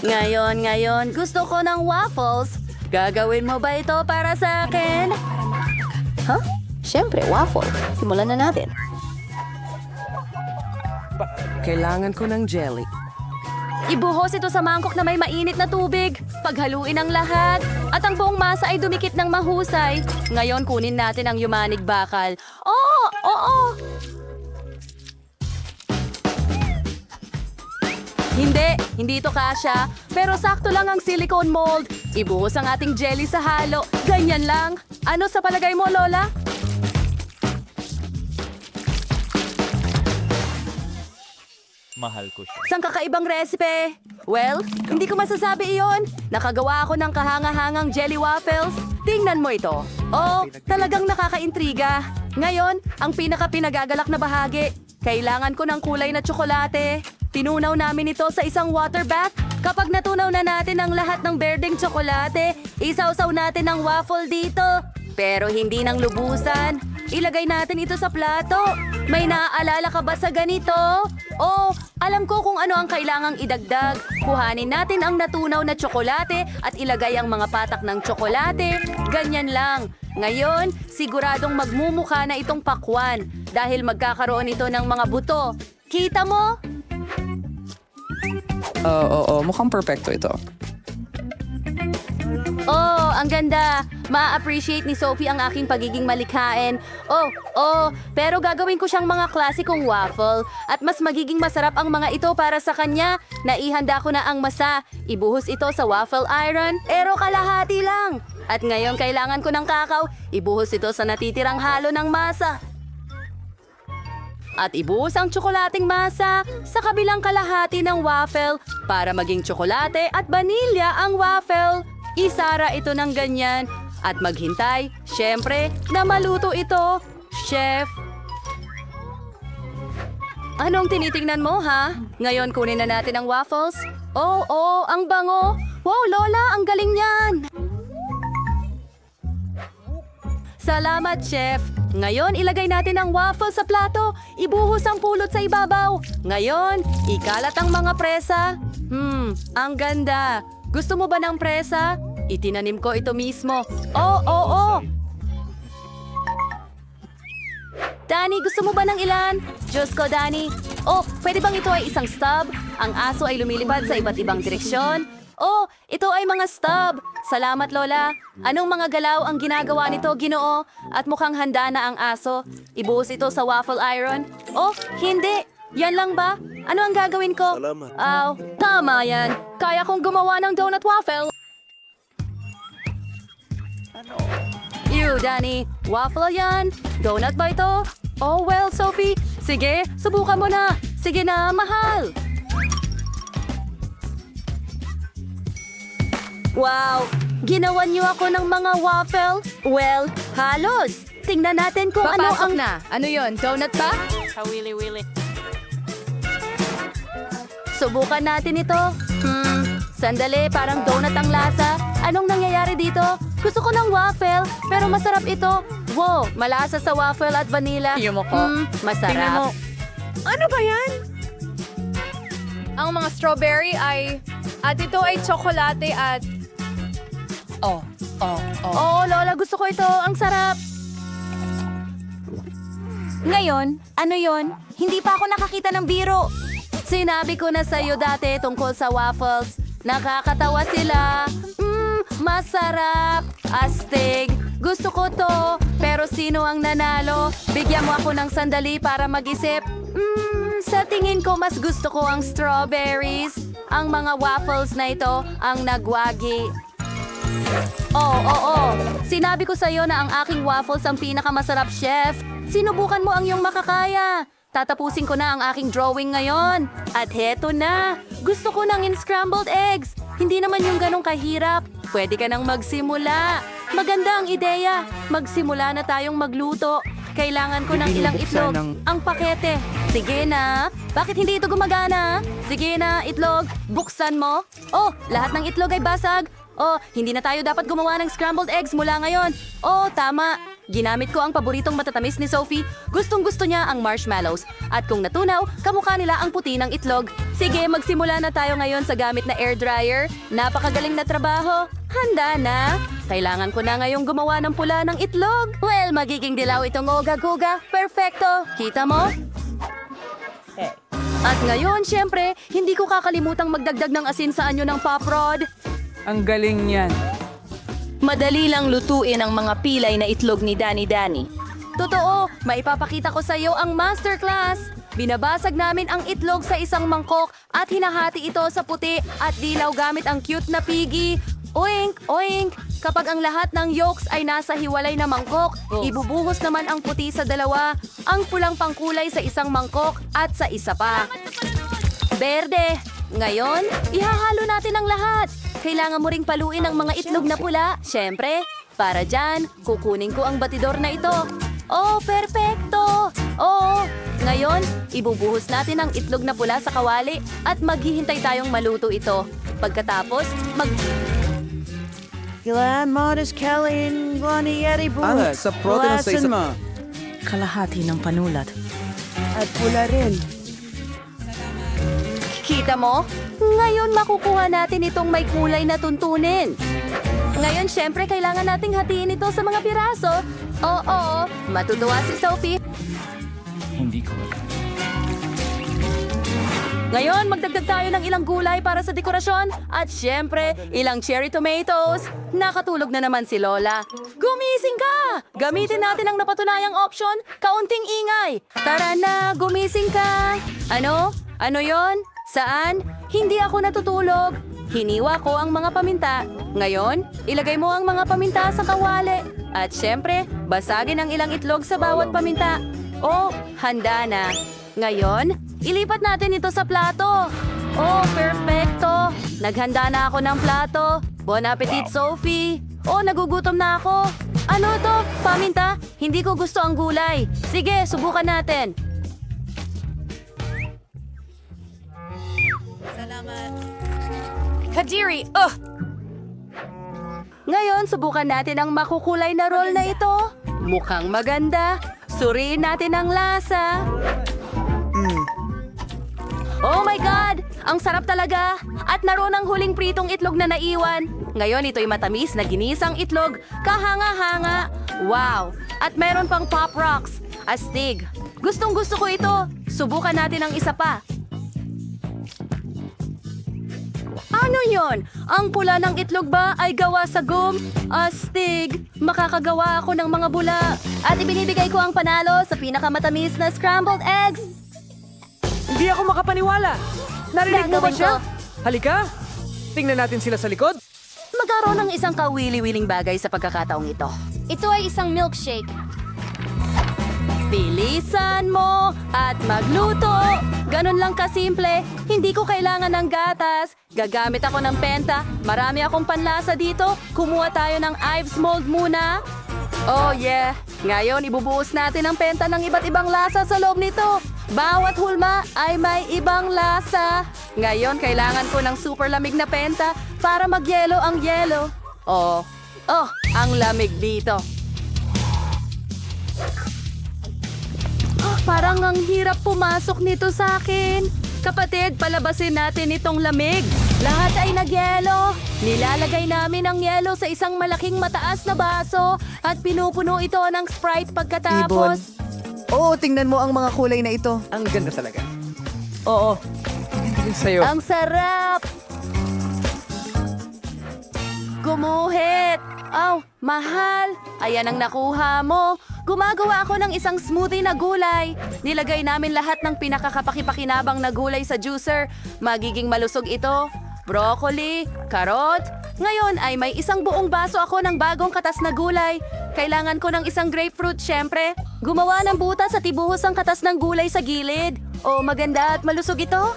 Ngayon, gusto ko ng waffles. Gagawin mo ba ito para sa akin? Huh? Siyempre, waffle. Simulan na natin. Kailangan ko ng jelly. Ibuhos ito sa mangkok na may mainit na tubig. Paghaluin ang lahat. At ang buong masa ay dumikit ng mahusay. Ngayon, kunin natin ang yumanig bakal. Oo! Hindi ito kasya. Pero sakto lang ang silicone mold. Ibuhos ang ating jelly sa halo. Ganyan lang. Ano sa palagay mo, Lola? Mahal ko siya. Isang kakaibang recipe. Well, hindi ko masasabi iyon. Nakagawa ako ng kahanga-hangang jelly waffles. Tingnan mo ito. Oh, talagang nakakaintriga. Ngayon, ang pinaka-pinagagalak na bahagi. Kailangan ko ng kulay na tsokolate. Tinunaw namin ito sa isang water bath. Kapag natunaw na natin ang lahat ng berdeng tsokolate, isawsaw natin ang waffle dito. Pero hindi ng lubusan. Ilagay natin ito sa plato. May naaalala ka ba sa ganito? Oh, alam ko kung ano ang kailangang idagdag. Kuhanin natin ang natunaw na tsokolate at ilagay ang mga patak ng tsokolate. Ganyan lang. Ngayon, siguradong magmumukha na itong pakwan dahil magkakaroon ito ng mga buto. Kita mo? Oo, mukhang perfecto ito. Oh, ang ganda. Ma-appreciate ni Sophie ang aking pagiging malikhain. Pero gagawin ko siyang mga klasikong waffle at mas magiging masarap ang mga ito para sa kanya. Naihanda ko na ang masa. Ibuhos ito sa waffle iron, pero kalahati lang. At ngayon kailangan ko ng kakao. Ibuhos ito sa natitirang halo ng masa. At ibuhos ang tsokolating masa sa kabilang kalahati ng waffle para maging tsokolate at vanilya ang waffle. Isara ito ng ganyan at maghintay, syempre, na maluto ito, chef. Anong tinitingnan mo, ha? Ngayon kunin na natin ang waffles. Oh, ang bango. Wow, Lola, ang galing niyan. Salamat, chef. Ngayon, ilagay natin ang waffle sa plato. Ibuhos ang pulot sa ibabaw. Ngayon, ikalat ang mga presa. Ang ganda. Gusto mo ba ng presa? Itinanim ko ito mismo. Oh. Danny, gusto mo ba ng ilan? Diyos ko, Danny. Oh, pwede bang ito ay isang stub? Ang aso ay lumilipad sa iba't ibang direksyon. Oh, ito ay mga stub. Salamat, Lola. Anong mga galaw ang ginagawa nito, Ginoo? At mukhang handa na ang aso. Ibuhos ito sa waffle iron. Oh, hindi. Yan lang ba? Ano ang gagawin ko? Salamat. Tama yan. Kaya kong gumawa ng donut waffle. Ew, Danny. Waffle yan. Donut ba ito? Oh, well, Sophie. Sige, subukan mo na. Sige na, mahal. Wow! Ginawan niyo ako ng mga waffle? Well, halos. Tingnan natin kung ano ang... na. Ano yon? Donut ba? Kawili-wili. Subukan natin ito. Sandali, parang donut ang lasa. Anong nangyayari dito? Gusto ko ng waffle, pero masarap ito. Wow, malasa sa waffle at vanilla. Masarap. Ano ba yan? Ang mga strawberry ay... At ito ay tsokolate at... Oh, Lola, gusto ko ito. Ang sarap. Ngayon, ano yon? Hindi pa ako nakakita ng biro. Sinabi ko na sa'yo dati tungkol sa waffles. Nakakatawa sila. Masarap. Astig. Gusto ko to. Pero sino ang nanalo? Bigyan mo ako ng sandali para mag-isip. Sa tingin ko, mas gusto ko ang strawberries. Ang mga waffles na ito ang nagwagi. Oo. Sinabi ko sa'yo na ang aking waffles ang pinakamasarap, chef. Sinubukan mo ang iyong makakaya. Tatapusin ko na ang aking drawing ngayon. At heto na. Gusto ko ng in-scrambled eggs. Hindi naman yung ganong kahirap. Pwede ka nang magsimula. Maganda ang ideya. Magsimula na tayong magluto. Kailangan ko ng ilang itlog. Ang pakete. Sige na. Bakit hindi ito gumagana? Sige na, itlog. Buksan mo. Oh, lahat ng itlog ay basag. Oh, hindi na tayo dapat gumawa ng scrambled eggs mula ngayon. Oh, tama. ginamit ko ang paboritong matatamis ni Sophie. Gustong-gusto niya ang marshmallows. At kung natunaw, kamukha nila ang puti ng itlog. Sige, magsimula na tayo ngayon sa gamit na air dryer. Napakagaling na trabaho. Handa na. Kailangan ko na ngayong gumawa ng pula ng itlog. Well, magiging dilaw itong oga-guga. Perfecto. Kita mo? At ngayon, syempre, hindi ko kakalimutang magdagdag ng asin sa anyo ng pop rod. Ang galing niyan. Madali lang lutuin ang mga pilay na itlog ni Dani. Totoo, maipapakita ko sa iyo ang masterclass. Binabasag namin ang itlog sa isang mangkok at hinahati ito sa puti at dilaw gamit ang cute na piggy. Oink, oink! Kapag ang lahat ng yolks ay nasa hiwalay na mangkok, ibubuhos naman ang puti sa dalawa, ang pulang pangkulay sa isang mangkok at sa isa pa. Berde! Ngayon, ihahalo natin ang lahat. Kailangan mo ring paluin ang mga itlog na pula. Siyempre, para dyan, kukunin ko ang batidor na ito. Oh, perfecto! Oo, ngayon, ibubuhos natin ang itlog na pula sa kawali at maghihintay tayong maluto ito. Pagkatapos, Ilan modus Kelly Lonnie Yeti Boo. Sa protein sa isa. Kalahati ng panulat. At pula rin. kita mo? Ngayon makukuha natin itong may kulay na tuntunin. Ngayon, syempre, kailangan nating hatiin ito sa mga piraso. Oo, matutuwa si Sophie. Hindi ko alam. Ngayon, magdagdag tayo ng ilang gulay para sa dekorasyon. At syempre, ilang cherry tomatoes. Nakatulog na naman si Lola. Gumising ka! Gamitin natin ang napatunayang option, kaunting ingay. Tara na, gumising ka! Ano? Ano yon? Saan? Hindi ako natutulog. Hiniwa ko ang mga paminta. Ngayon, ilagay mo ang mga paminta sa kawali. At syempre, basagin ang ilang itlog sa bawat paminta. Oh, handa na. Ngayon, ilipat natin ito sa plato. Oh, perfecto. Naghanda na ako ng plato. Bon appetit, Sophie. Oh, nagugutom na ako. Ano to? Paminta? Hindi ko gusto ang gulay. Sige, subukan natin. Kadiri, Ngayon, subukan natin ang makukulay na roll na ito. Mukhang maganda. Suriin natin ang lasa. Oh my God! Ang sarap talaga! At naroon ang huling pritong itlog na naiwan. Ngayon, ito'y matamis na ginisang itlog. Kahanga-hanga. Wow! At meron pang Pop Rocks. Astig. Gustong-gusto ko ito. Subukan natin ang isa pa. Ano yon? Ang pula ng itlog ba ay gawa sa gum? Astig! Makakagawa ako ng mga bula. At ibinibigay ko ang panalo sa pinakamatamis na scrambled eggs. Hindi ako makapaniwala. Narinig mo ba Gagawin siya? ko. Halika. Tingnan natin sila sa likod. Magkaroon ng isang kawili-wiling bagay sa pagkakataong ito. ito ay isang milkshake. Bilisan mo at magluto. Ganun lang kasimple. Hindi ko kailangan ng gatas. Gagamit ako ng penta. Marami akong panlasa dito. Kumuha tayo ng Ives mold muna. Oh yeah. Ngayon, ibubuhos natin ang penta ng iba't ibang lasa sa loob nito. Bawat hulma ay may ibang lasa. Ngayon, kailangan ko ng super lamig na penta para magyelo ang yelo. Oh, ang lamig dito. Parang ang hirap pumasok nito sa akin. Kapatid, palabasin natin itong lamig. Lahat ay nagyelo. Nilalagay namin ang yelo sa isang malaking mataas na baso at pinupuno ito ng Sprite pagkatapos. Oo, tingnan mo ang mga kulay na ito. Ang ganda talaga. Oo. Sa'yo. Ang sarap! Gumuhit! Aw, mahal! Ayan ang nakuha mo. Gumagawa ako ng isang smoothie na gulay. Nilagay namin lahat ng pinakakapakipakinabang na gulay sa juicer. Magiging malusog ito. Broccoli, karot. Ngayon ay may isang buong baso ako ng bagong katas na gulay. Kailangan ko ng isang grapefruit, syempre. Gumawa ng butas at ibuhos ang katas ng gulay sa gilid. Oh, maganda at malusog ito.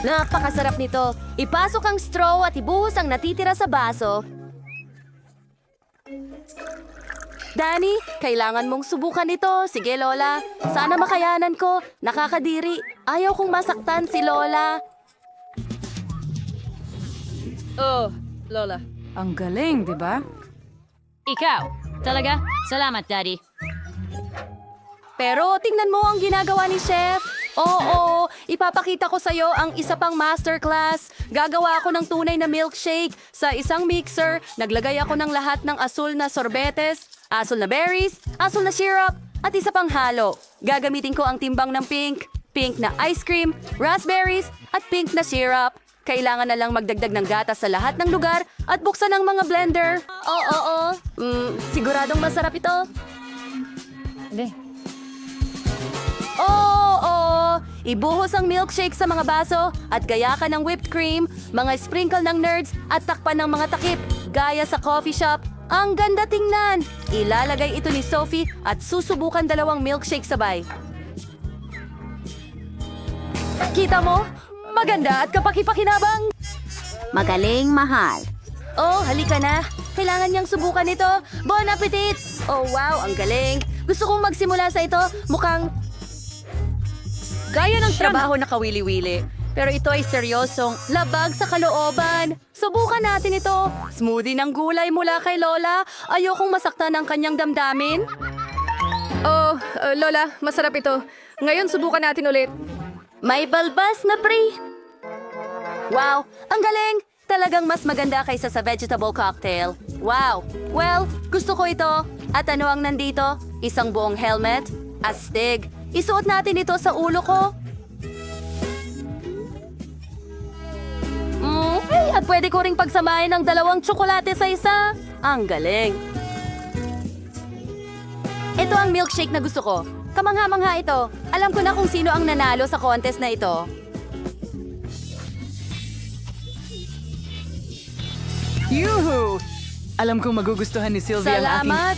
Napakasarap nito. Ipasok ang straw at ibuhos ang natitira sa baso. Danny, kailangan mong subukan ito. Sige, Lola. Sana makayanan ko. Nakakadiri. Ayaw kong masaktan si Lola. Lola. Ang galing, di ba? Ikaw. Talaga? Salamat, Daddy. Pero tingnan mo ang ginagawa ni Chef. Oo, ipapakita ko sa'yo ang isa pang masterclass. Gagawa ako ng tunay na milkshake. Sa isang mixer, naglagay ako ng lahat ng asul na sorbetes, asul na berries, asul na syrup, at isa pang halo. Gagamitin ko ang timbang ng pink, pink na ice cream, raspberries, at pink na syrup. Kailangan na lang magdagdag ng gatas sa lahat ng lugar at buksan ang mga blender. Oo. Siguradong masarap ito. Oo! Ibuhos ang milkshake sa mga baso at gaya ka ng whipped cream, mga sprinkle ng nerds at takpan ng mga takip, gaya sa coffee shop. Ang ganda tingnan! Ilalagay ito ni Sophie at susubukan 2 milkshake sabay. Kita mo? Maganda at kapaki-pakinabang! Magaling, mahal. Oh, halika na. Kailangan niyang subukan ito. Bon appetit! Oh, wow, ang galing. Gusto kong magsimula sa ito. Mukhang gaya ng trabaho na kawili-wili. Pero ito ay seryosong labag sa kalooban. Subukan natin ito. Smoothie ng gulay mula kay Lola. Ayokong masaktan ang kanyang damdamin. Oh, Lola, masarap ito. Ngayon, subukan natin ulit. May balbas na pre. Wow, ang galing! Talagang mas maganda kaysa sa vegetable cocktail. Wow! Well, gusto ko ito. At ano ang nandito? Isang buong helmet? Astig. Isuot natin ito sa ulo ko. At pwede ko ring pagsamahin ng 2 tsokolate sa isa. Ang galing. Ito ang milkshake na gusto ko. Kamangha-mangha ito. Alam ko na kung sino ang nanalo sa contest na ito. Yuhu! Alam kong magugustuhan ni Sylvia ang aking... Salamat!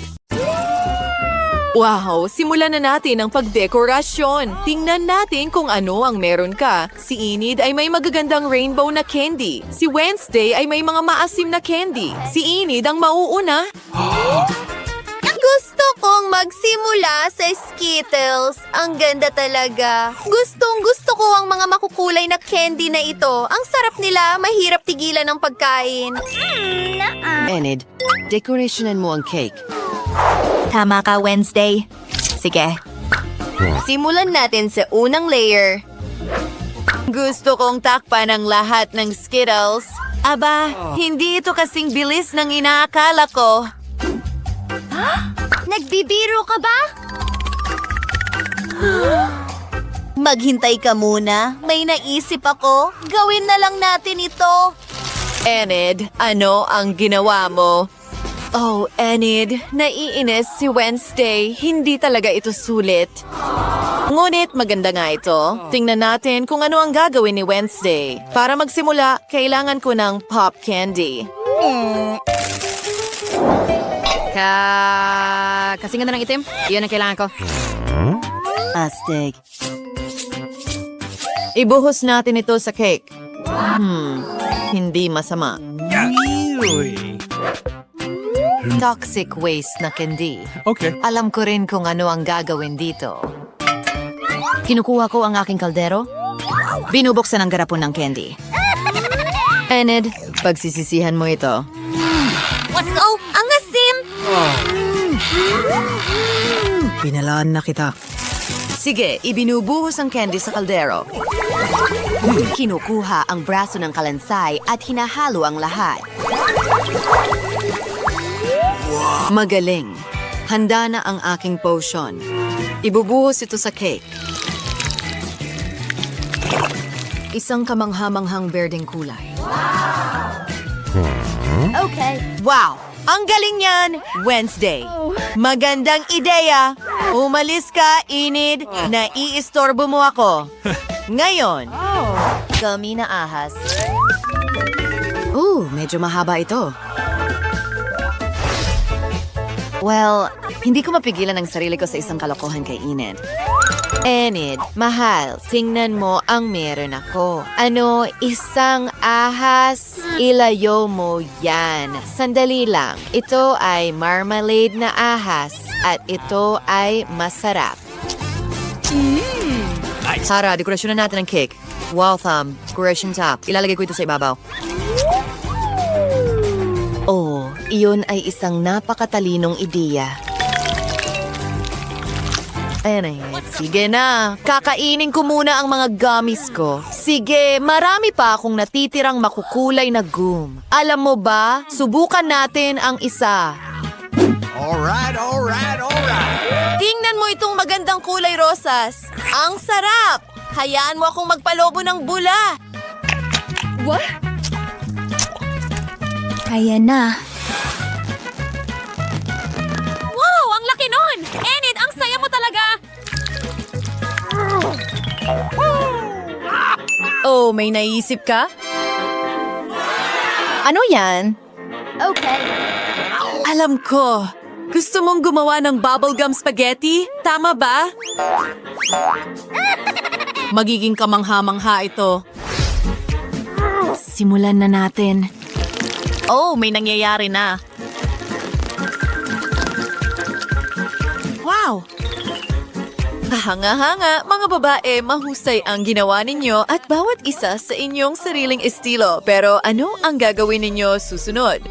Wow! Simulan na natin ang pagdekorasyon. Tingnan natin kung ano ang meron ka. Si Enid ay may magagandang rainbow na candy. Si Wednesday ay may mga maasim na candy. Si Enid ang mauuna. Gusto kong magsimula sa Skittles. Ang ganda talaga. Gusto ko ang mga makukulay na candy na ito. Ang sarap nila, mahirap tigilan ng pagkain. Enid, decorationan mo ang cake. Tama ka, Wednesday. Sige. Simulan natin sa unang layer. Gusto kong takpan ang lahat ng Skittles. Aba, hindi ito kasing bilis ng inaakala ko. Nagbibiro ka ba? Maghintay ka muna. May naisip ako. Gawin na lang natin ito. Enid, ano ang ginawa mo? Oh, Enid, naiinis si Wednesday. Hindi talaga ito sulit. Ngunit maganda nga ito. Tingnan natin kung ano ang gagawin ni Wednesday. Para magsimula, kailangan ko ng pop candy. Kasing ganda ng itim. Iyon ang kailangan ko. Astig. Ibuhos natin ito sa cake. Hindi masama. Toxic waste na candy. Okay. Alam ko rin kung ano ang gagawin dito. Kinukuha ko ang aking kaldero. Binubuksan ang garapon ng candy. Enid, pagsisisihan mo ito. Oh, ang asim! Pinalaan na kita. Sige, ibinubuhos ang candy sa kaldero. Kinukuha ang braso ng kalansay at hinahalo ang lahat. Magaling. Handa na ang aking potion. Ibubuhos ito sa cake. Isang kamanghamanghang berdeng kulay. Okay. Wow! Ang galing yan, Wednesday. Magandang ideya. Umalis ka, Enid. Naiistorbo mo ako. Ngayon, kami na ahas. Medyo mahaba ito. Well, hindi ko mapigilan ang sarili ko sa isang kalokohan kay Enid. Enid, mahal, tingnan mo ang meron ako. Ano, isang ahas? Ilayo mo yan. Sandali lang. Ito ay marmalade na ahas at ito ay masarap. Tara, dekorasyon na natin ang cake. Wow, thumb. Decoration top. Ilalagay ko ito sa ibabaw. Oh, iyon ay isang napakatalinong ideya. Sige na, kakainin ko muna ang mga gummies ko. Sige, marami pa akong natitirang makukulay na gum. Alam mo ba, subukan natin ang isa. Alright. Tingnan mo itong magandang kulay rosas. Ang sarap! Hayaan mo akong magpalobo ng bula. What? Kaya na. Wow! Ang laki nun! Enid, ang saya mo talaga! Oh, may naisip ka? Ano yan? Okay. Alam ko. Gusto mong gumawa ng bubblegum spaghetti? Tama ba? Magiging kamangha-mangha ito. Simulan na natin. Oh, may nangyayari na. Wow! Kahanga-hanga, mga babae, mahusay ang ginawa ninyo at bawat isa sa inyong sariling estilo. Pero ano ang gagawin ninyo susunod?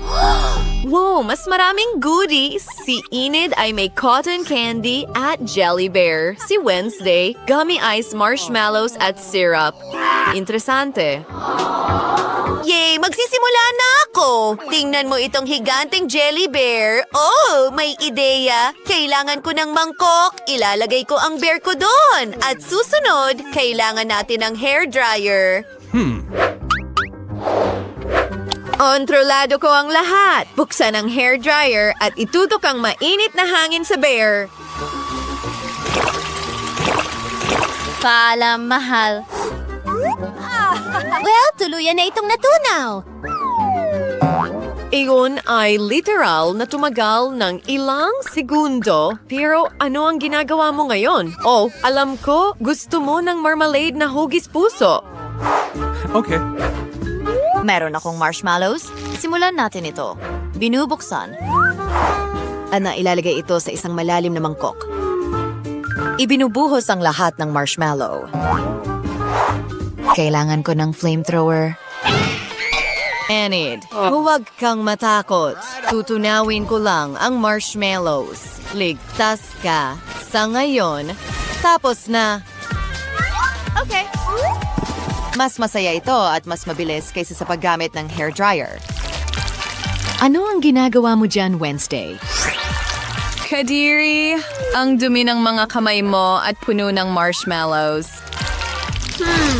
Wow, mas maraming goodies! Si Enid ay may cotton candy at jelly bear. Si Wednesday, gummy ice, marshmallows at syrup. Interesante. Yay! Magsisimula na ako! Tingnan mo itong higanteng jelly bear. Oh, may ideya. Kailangan ko ng mangkok. Ilalagay ko ang bear ko doon. At susunod, kailangan natin ng hair dryer. Kontrolado ko ang lahat. Buksan ang hair dryer at itutok ang mainit na hangin sa bear. Paalam, mahal. Well, tuluyan na itong natunaw. Iyon ay literal na tumagal ng ilang segundo. Pero ano ang ginagawa mo ngayon? Oh, alam ko, gusto mo ng marmalade na hugis puso. Okay. Meron akong marshmallows. Simulan natin ito. Binubuksan. At ilalagay ito sa isang malalim na mangkok. Ibinubuhos ang lahat ng marshmallow. Kailangan ko ng flamethrower. Enid, huwag kang matakot. Tutunawin ko lang ang marshmallows. Ligtas ka. Sa ngayon, tapos na. Okay. Mas masaya ito at mas mabilis kaysa sa paggamit ng hair dryer. Ano ang ginagawa mo dyan, Wednesday? Kadiri, ang dumi ng mga kamay mo at puno ng marshmallows.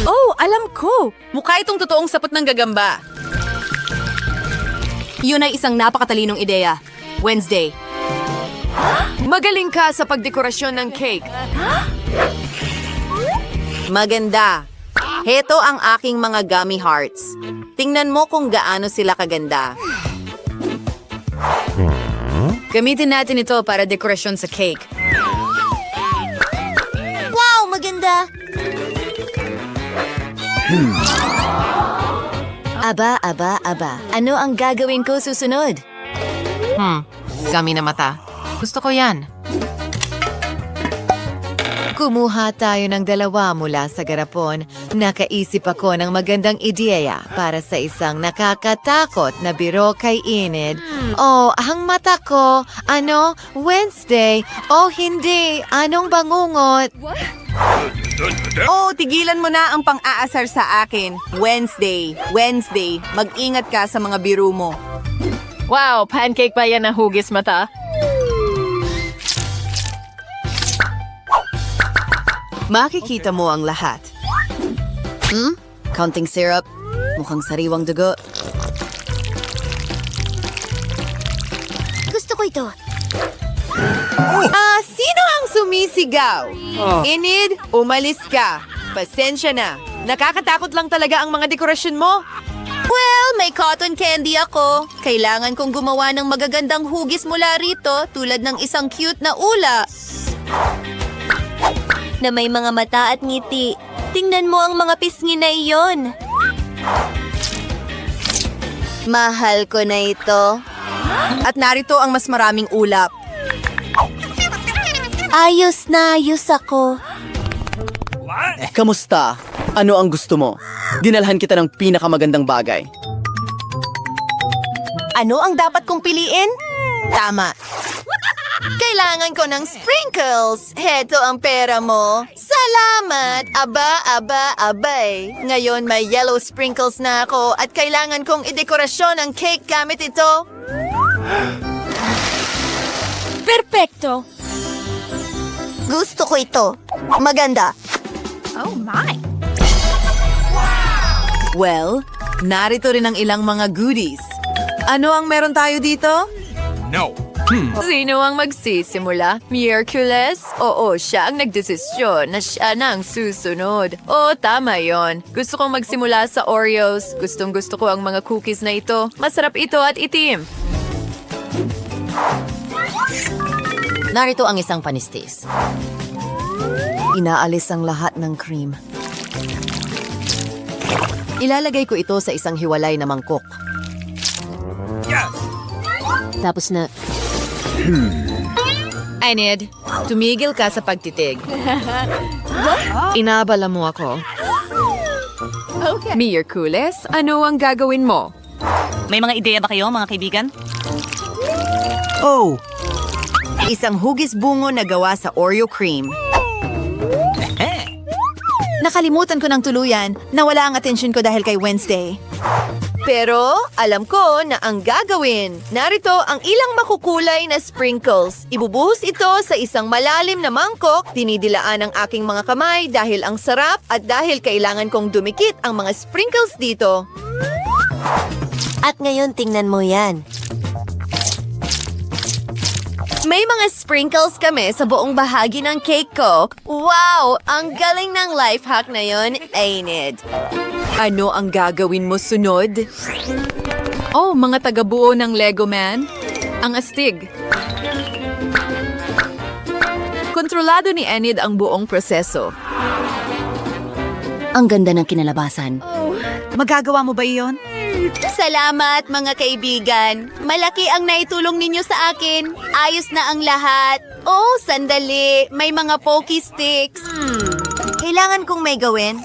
Oh, alam ko! Mukha itong totoong sapot ng gagamba. Yun ay isang napakatalinong ideya. Wednesday. Magaling ka sa pagdekorasyon ng cake. Maganda. Heto ang aking mga gummy hearts. Tingnan mo kung gaano sila kaganda. Gamitin natin ito para dekorasyon sa cake. Wow, maganda! Aba. Ano ang gagawin ko susunod? Gummy na mata. Gusto ko yan. Kumuha tayo ng dalawa mula sa garapon. Nakaisip ako ng magandang ideya para sa isang nakakatakot na biro kay Enid. Oh, ang mata ko. Ano? Wednesday? Oh, hindi. Anong bangungot? Oh, tigilan mo na ang pang-aasar sa akin. Wednesday, mag-ingat ka sa mga biro mo. Wow, pancake ba yan na hugis mata? Makikita mo ang lahat. Counting syrup. Mukhang sariwang dugo. Gusto ko ito. Sino ang sumisigaw? Enid, umalis ka. Pasensya na. Nakakatakot lang talaga ang mga dekorasyon mo. Well, may cotton candy ako. Kailangan kong gumawa ng magagandang hugis mula rito tulad ng isang cute na ula. Na may mga mata at ngiti. Tingnan mo ang mga pisngi na iyon. Mahal ko na ito. At narito ang mas maraming ulap. Ayos na ayos ako. Kamusta? Ano ang gusto mo? Dinalhan kita ng pinakamagandang bagay. Ano ang dapat kong piliin? Tama. Kailangan ko ng sprinkles. Heto ang pera mo. Salamat! Abay. Ngayon may yellow sprinkles na ako at kailangan kong idekorasyon ang cake gamit ito. Perpekto! Gusto ko ito. Maganda. Well, narito rin ang ilang mga goodies. Ano ang meron tayo dito? No. Sino ang magsisimula? Miraculous? Oo, siya ang nagdesisyon na siya na ang susunod. Oo, tama yon. Gusto kong magsimula sa Oreos. Gustong-gusto ko ang mga cookies na ito. Masarap ito at itim. Narito ang isang panistis. Inaalis ang lahat ng cream. Ilalagay ko ito sa isang hiwalay na mangkok. Tapos na... Enid, tumigil ka sa pagtitig. Inabala mo ako. Miraculous, ano ang gagawin mo? May mga ideya ba kayo, mga kaibigan? Oh! Isang hugis bungo na gawa sa Oreo cream. Nakalimutan ko ng tuluyan. Nawala ang atensyon ko dahil kay Wednesday. Pero alam ko na ang gagawin. Narito ang ilang makukulay na sprinkles. Ibubuhos ito sa isang malalim na mangkok. Dinidilaan ang aking mga kamay dahil ang sarap at dahil kailangan kong dumikit ang mga sprinkles dito. At ngayon, tingnan mo yan. May mga sprinkles kami sa buong bahagi ng cake ko. Wow! Ang galing ng life hack na yon, Enid. Ano ang gagawin mo sunod? Oh, mga taga-buo ng Lego Man. Ang astig. Kontrolado ni Enid ang buong proseso. Ang ganda ng kinalabasan. Magagawa mo ba iyon? Salamat, mga kaibigan. Malaki ang naitulong ninyo sa akin. Ayos na ang lahat. Oh, sandali. May mga pokey sticks. Kailangan kong may gawin.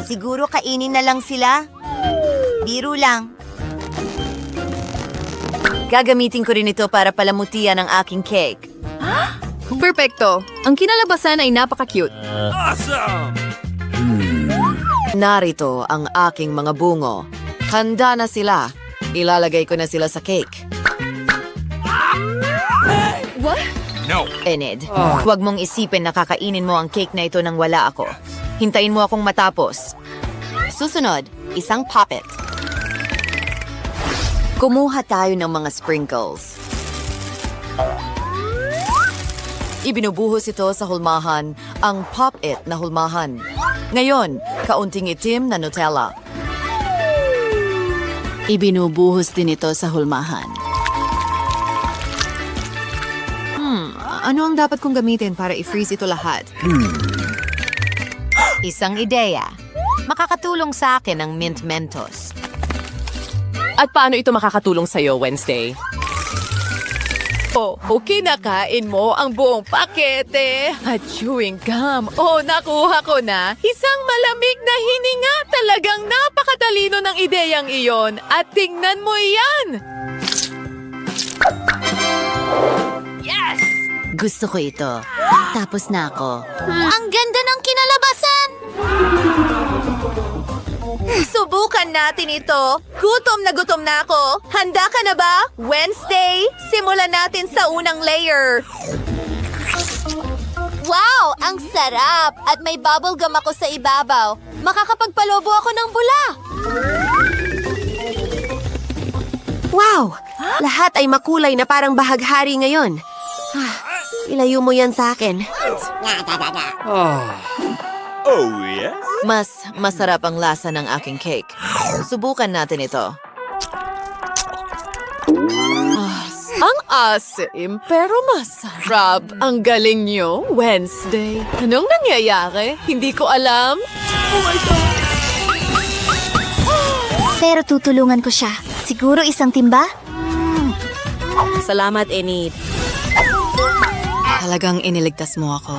Siguro kainin na lang sila. Biro lang. Gagamitin ko rin ito para palamutian ang aking cake. Perpekto. Ang kinalabasan ay napaka-cute. Narito ang aking mga bungo. Handa na sila. Ilalagay ko na sila sa cake. No. Enid, huwag mong isipin na kakainin mo ang cake na ito nang wala ako. Hintayin mo akong matapos. Susunod, isang puppet. Kumuha tayo ng mga sprinkles. Ibinubuhos ito sa hulmahan, ang pop-it na hulmahan. Ngayon, kaunting itim na Nutella. Ibinubuhos din ito sa hulmahan. Ano ang dapat kong gamitin para i-freeze ito lahat? Isang ideya. Makakatulong sa akin ang mint Mentos. At paano ito makakatulong sa'yo, Wednesday? Oh, kinakain mo ang buong pakete. At chewing gum. Oh, nakuha ko na. Isang malamig na hininga. Talagang napakatalino ng ideyang iyon. At tingnan mo iyan. Yes! Gusto ko ito. Tapos na ako. Ang ganda ng kinalabasan! Subukan natin ito. Gutom na ako. Handa ka na ba? Wednesday, simulan natin sa unang layer. Wow! Ang sarap! At may bubblegum ako sa ibabaw. Makakapagpalobo ako ng bula. Wow! Lahat ay makulay na parang bahaghari ngayon. Ilayo mo yan sa akin. Oh, yes? Mas masarap ang lasa ng aking cake. Subukan natin ito. Ang asim, pero masarap. Ang galing nyo, Wednesday. Anong nangyayari? Hindi ko alam. Oh my God. Pero tutulungan ko siya. Siguro isang timba? Salamat, Enid. Talagang iniligtas mo ako.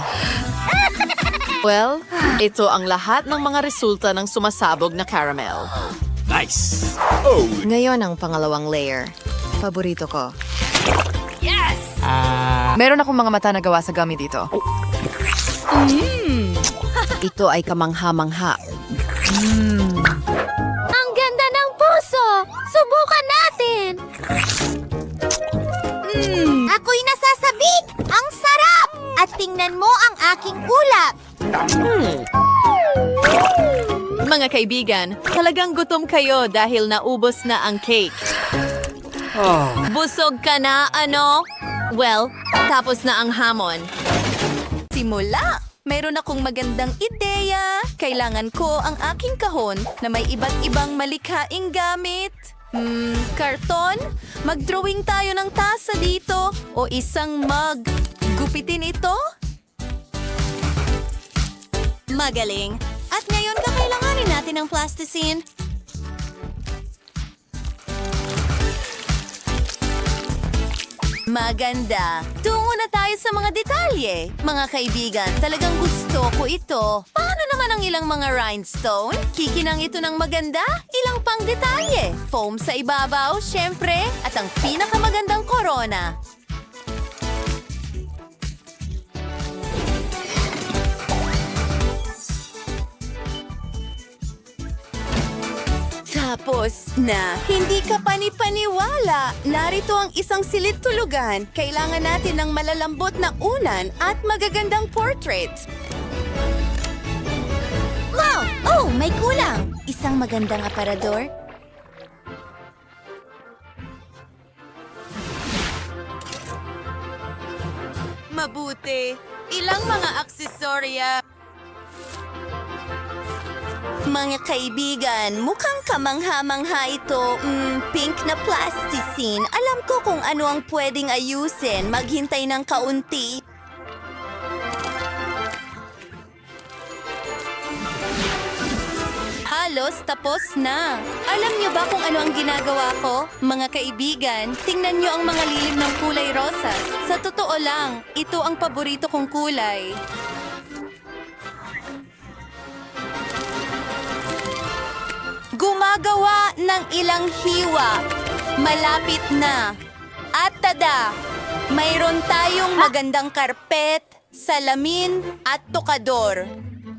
Well, ito ang lahat ng mga resulta ng sumasabog na caramel. Nice. Oh, Ngayon ang pangalawang layer. Paborito ko. Meron akong mga mata na gawa sa gummy dito. Ito ay kamangha-mangha. Ang ganda ng puso! Subukan natin! Ako'y nasasabik! Ang sarap! At tingnan mo ang aking ulap! Mga kaibigan, talagang gutom kayo dahil naubos na ang cake. Busog ka na, ano? Well, tapos na ang hamon. Simula! Mayroon akong magandang ideya. Kailangan ko ang aking kahon na may iba't ibang malikhaing gamit. Karton? Mag-drawing tayo ng tasa dito o isang mug. Gupitin ito? Magaling! At ngayon kakailanganin natin ng plasticine. Maganda. Tungo na tayo sa mga detalye. Mga kaibigan, talagang gusto ko ito. Paano naman ang ilang mga rhinestone? Kikinang ito ng maganda? Ilang pang detalye? Foam sa ibabaw, syempre. At ang pinakamagandang korona. Tapos na, hindi ka panipaniwala. Narito ang isang silid tulugan. Kailangan natin ng malalambot na unan at magagandang portrait. Wow! Oh, may kulang! Isang magandang aparador. Mabuti. Ilang mga aksesorya. Mga kaibigan, mukhang kamangha-mangha ito. Pink na plasticine. Alam ko kung ano ang pwedeng ayusin. Maghintay ng kaunti. Halos tapos na. Alam niyo ba kung ano ang ginagawa ko? Mga kaibigan, tingnan niyo ang mga lilim ng kulay rosas. Sa totoo lang, ito ang paborito kong kulay. Gumagawa ng ilang hiwa. Malapit na. At tada! Mayroon tayong magandang karpet, salamin at tokador.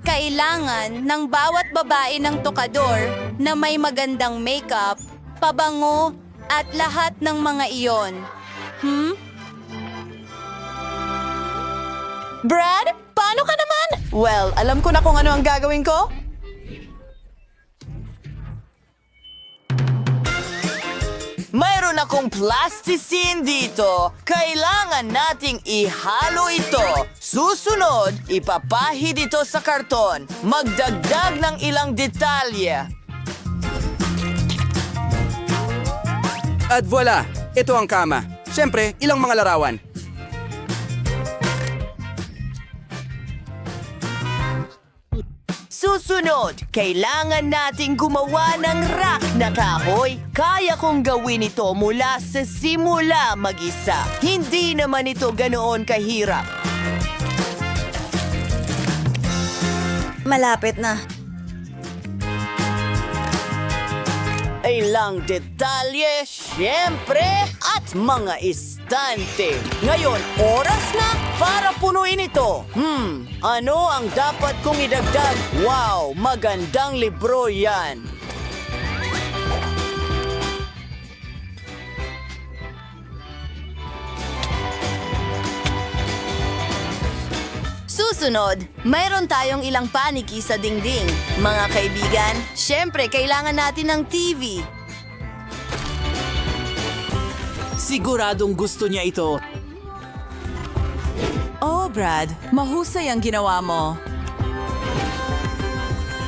Kailangan ng bawat babae ng tokador na may magandang makeup, pabango at lahat ng mga iyon. Brad, paano ka naman? Well, alam ko na kung ano ang gagawin ko. Mayroon akong plasticine dito. Kailangan nating ihalo ito. Susunod, ipapahid ito sa karton. Magdagdag ng ilang detalye. At voila! Ito ang kama. Siyempre, ilang mga larawan. Susunod, kailangan nating gumawa ng rack na kahoy. Kaya kong gawin ito mula sa simula mag-isa. Hindi naman ito ganoon kahirap. Malapit na. Ilang detalye, syempre, at mga istante. Ngayon, oras na para punuin ito. Ano ang dapat kong idagdag? Wow, magandang libro yan. Susunod, mayroon tayong ilang paniki sa dingding. Mga kaibigan, syempre kailangan natin ng TV. Siguradong gusto niya ito. Oh, Brad, mahusay ang ginawa mo.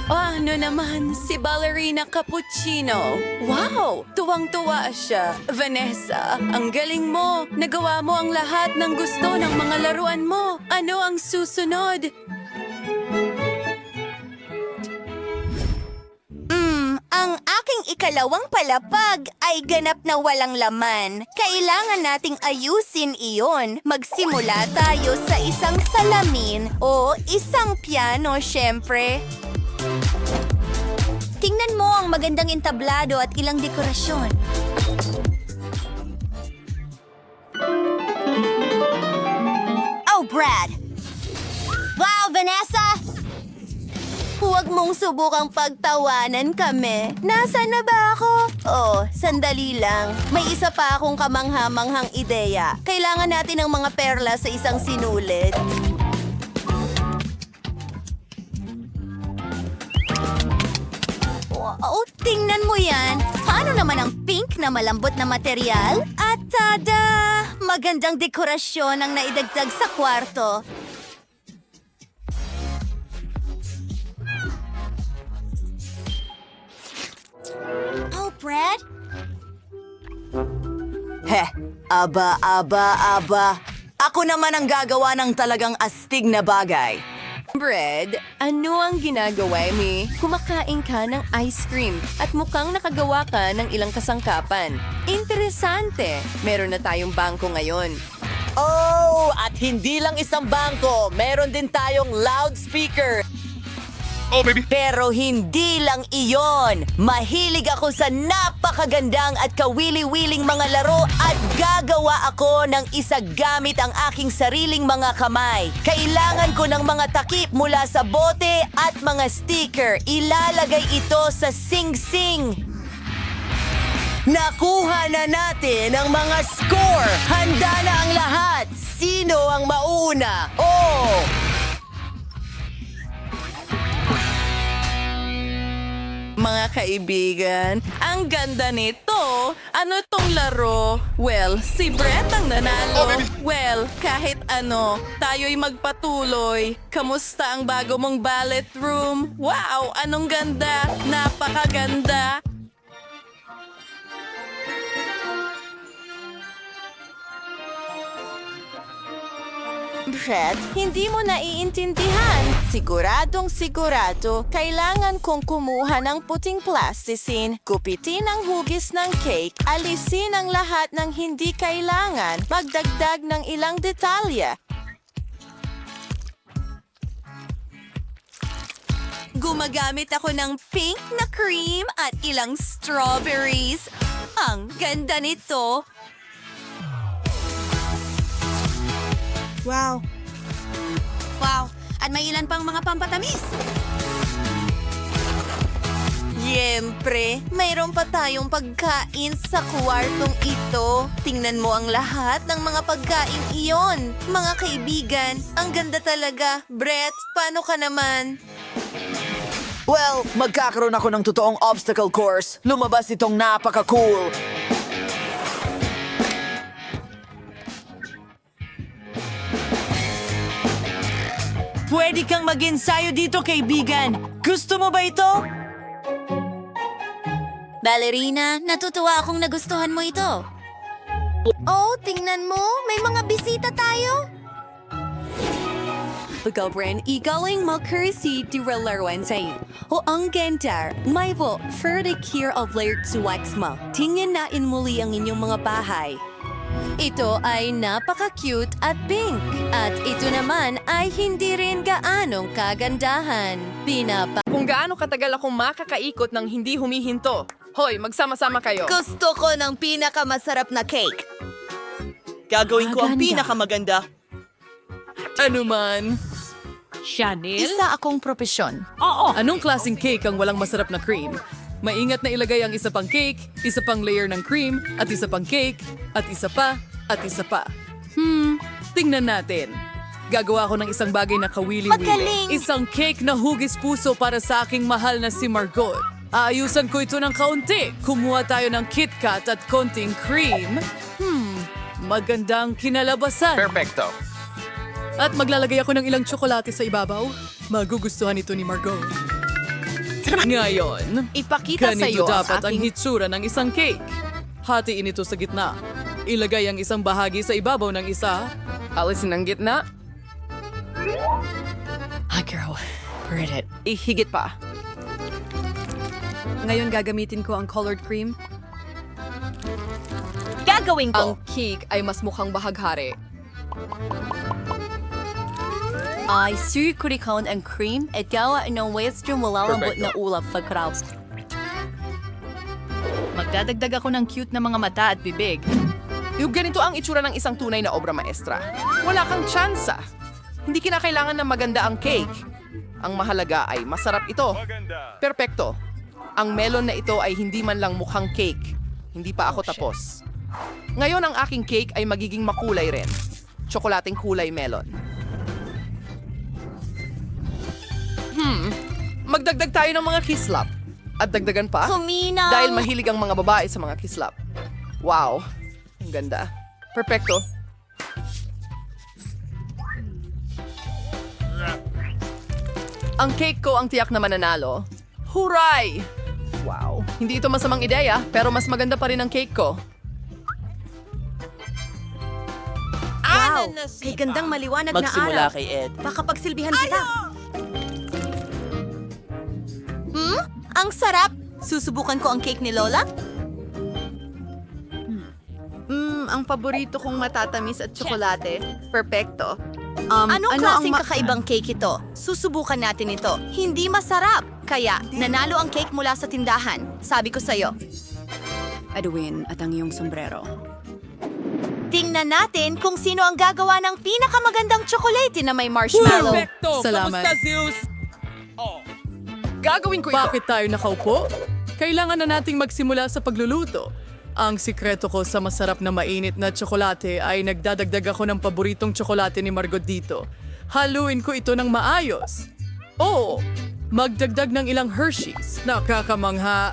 Ano naman, si Ballerina Cappuccino. Wow! Tuwang-tuwa siya. Vanessa, ang galing mo. Nagawa mo ang lahat ng gusto ng mga laruan mo. Ano ang susunod? Ang aking ikalawang palapag ay ganap na walang laman. Kailangan nating ayusin iyon. Magsimula tayo sa isang salamin o isang piano, syempre. Tingnan mo ang magandang entablado at ilang dekorasyon. Oh, Brad! Wow, Vanessa! Huwag mong subukang pagtawanan kami. Nasaan na ba ako? Oh, sandali lang. May isa pa akong kamangha-manghang ideya. Kailangan natin ng mga perla sa isang sinulid. Wow, tingnan mo yan. Paano naman ang pink na malambot na material? At tada! Magandang dekorasyon ang naidagdag sa kwarto. Oh, Brad? Aba. Ako naman ang gagawa ng talagang astig na bagay. Bread, ano ang ginagawa mo? Kumakain ka ng ice cream at mukhang nakagawa ka ng ilang kasangkapan. Interesante! Meron na tayong bangko ngayon. Oh, at hindi lang isang bangko. Meron din tayong loudspeaker. Oh, baby. Pero hindi lang iyon. Mahilig ako sa napakagandang at kawili-wiling mga laro at gagawa ako ng isa gamit ang aking sariling mga kamay. Kailangan ko ng mga takip mula sa bote at mga sticker. Ilalagay ito sa sing-sing. Nakuha na natin ang mga score. Handa na ang lahat. Sino ang mauna? Oh! Mga kaibigan, ang ganda nito. Ano tong laro? Well, si Brett ang nanalo. Well, kahit ano, tayo'y magpatuloy. Kamusta ang bago mong ballet room? Wow, anong ganda! Napakaganda! Brett, hindi mo naiintindihan. Siguradong sigurado, kailangan kong kumuha ng puting plasticine, gupitin ang hugis ng cake, alisin ang lahat ng hindi kailangan, magdagdag ng ilang detalye. Gumagamit ako ng pink na cream at ilang strawberries. Ang ganda nito. Wow. At may ilan pang mga pampatamis. Siyempre, mayroon pa tayong pagkain sa kwartong ito. Tingnan mo ang lahat ng mga pagkain iyon. Mga kaibigan, ang ganda talaga. Brett, paano ka naman? Well, magkakaroon ako ng totoong obstacle course. Lumabas itong napaka-cool. Pwede kang mag-ensayo dito, kaibigan. Gusto mo ba ito? Ballerina, natutuwa akong nagustuhan mo ito. Oh, tingnan mo. May mga bisita tayo. Pagkabren, igaling mo cursi di relaruan sa'yo. O ang ganda, may po, for the care of layered wax mo. Tingnan natin muli ang inyong mga bahay. Ito ay napaka-cute at pink. At ito naman ay hindi rin gaanong kagandahan. Kung gaano katagal akong makakaikot ng hindi humihinto. Hoy, magsama-sama kayo. Gusto ko ng pinakamasarap na cake. Gagawin ko ang pinakamaganda. Ano man? Chanel? Isa akong propesyon. Anong klaseng cake ang walang masarap na cream? Maingat na ilagay ang isa pang cake, isa pang layer ng cream, at isa pang cake, at isa pa, at isa pa. Tingnan natin. Gagawa ko ng isang bagay na kawili-wili. Magaling! Isang cake na hugis puso para sa aking mahal na si Margot. Aayusan ko ito ng kaunti. Kumuha tayo ng KitKat at konting cream. Magandang kinalabasan. Perfecto. At maglalagay ako ng ilang tsokolate sa ibabaw. Magugustuhan ito ni Margot. Ngayon, Ipakita ganito sa'yo dapat ang aking... hitsura ng isang cake. Hatiin ito sa gitna. Ilagay ang isang bahagi sa ibabaw ng isa. Alisin ang gitna. girl, pretty. Ihigit pa. Ngayon gagamitin ko ang colored cream. Gagawin Ang cake ay mas mukhang bahaghari. Ay, sirkurikaon ang cream at gawa ng western malalambot na ulap sa kraus. Magdadagdag ako ng cute na mga mata at bibig. Yung ganito ang itsura ng isang tunay na obra maestra. Wala kang tsansa. Hindi kinakailangan na maganda ang cake. Ang mahalaga ay masarap ito. Perpekto. Ang melon na ito ay hindi man lang mukhang cake. Hindi pa ako tapos. Ngayon ang aking cake ay magiging makulay rin. Tsokolating kulay melon. Magdagdag tayo ng mga kislap. At dagdagan pa, Kuminaw! dahil mahilig ang mga babae sa mga kislap. Wow, ang ganda. Perfecto. Ang cake ko ang tiyak na mananalo. Huray! Wow, hindi ito masamang ideya, pero mas maganda pa rin ang cake ko. Wow! Kay gandang maliwanag na araw. kay Ed. Baka pagsilbihan kita. Ang sarap! Susubukan ko ang cake ni Lola. Ang paborito kong matatamis at tsokolate. Perfecto. Anong klaseng kakaibang cake ito? Susubukan natin ito. Hindi masarap. Kaya, nanalo ang cake mula sa tindahan. Sabi ko sa'yo. Edwin at ang iyong sombrero. Tingnan natin kung sino ang gagawa ng pinakamagandang tsokolate na may marshmallow. Salamat. Kamusta, Zeus? Gagawin ko ito. Bakit tayo nakaupo? Kailangan na nating magsimula sa pagluluto. Ang sikreto ko sa masarap na mainit na tsokolate ay nagdadagdag ako ng paboritong tsokolate ni Margot dito. Haluin ko ito ng maayos. Oo, magdagdag ng ilang Hershey's. Nakakamangha.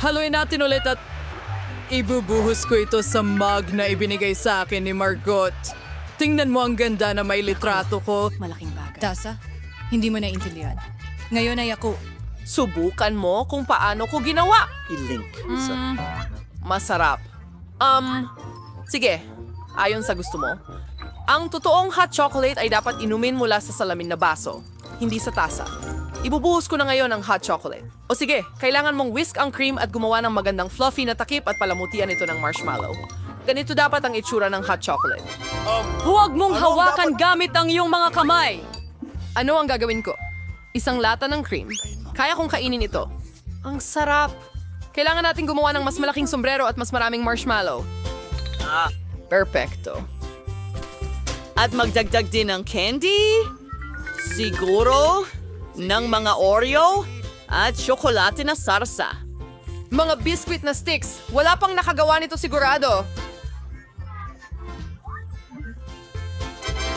Haluin natin ulit at ibubuhos ko ito sa mug na ibinigay sa akin ni Margot. Tingnan mo ang ganda na may litrato ko. Malaking bagay. Tasa, hindi mo naiintindihan. Ngayon ay ako. Subukan mo kung paano ko ginawa. I-link. Masarap. Sige. Ayon sa gusto mo. Ang totoong hot chocolate ay dapat inumin mula sa salamin na baso, hindi sa tasa. Ibubuhos ko na ngayon ang hot chocolate. O sige, kailangan mong whisk ang cream at gumawa ng magandang fluffy na takip at palamutian ito ng marshmallow. Ganito dapat ang itsura ng hot chocolate. Huwag mong hawakan gamit ang iyong mga kamay! Ano ang gagawin ko? Isang lata ng cream. Kaya kong kainin ito. Ang sarap. Kailangan natin gumawa ng mas malaking sombrero at mas maraming marshmallow. Perfecto. At magdagdag din ng candy? Siguro? Ng mga Oreo? At tsokolate na sarsa. Mga biscuit na sticks. Wala pang nakagawa nito sigurado.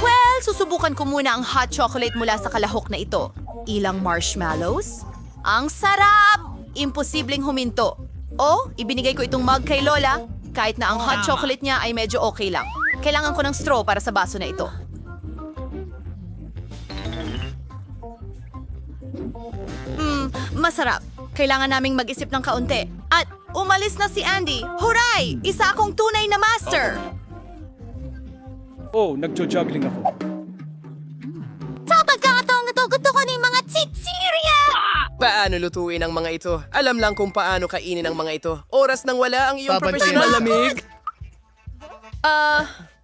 Well, susubukan ko muna ang hot chocolate mula sa kalahok na ito. Ilang marshmallows? Ang sarap! Imposibleng huminto. O, ibinigay ko itong mug kay Lola. Kahit na ang hot chocolate niya ay medyo okay lang. Kailangan ko ng straw para sa baso na ito. Masarap. Kailangan naming mag-isip ng kaunti. At umalis na si Andy. Huray! Isa akong tunay na master! Oh, nagjo-juggling ako. Sa pagkakataong ito, gusto ko ng mga chichirya! Paano lutuin ang mga ito? Alam lang kung paano kainin ang mga ito. Oras nang wala ang iyong professional. Malamig.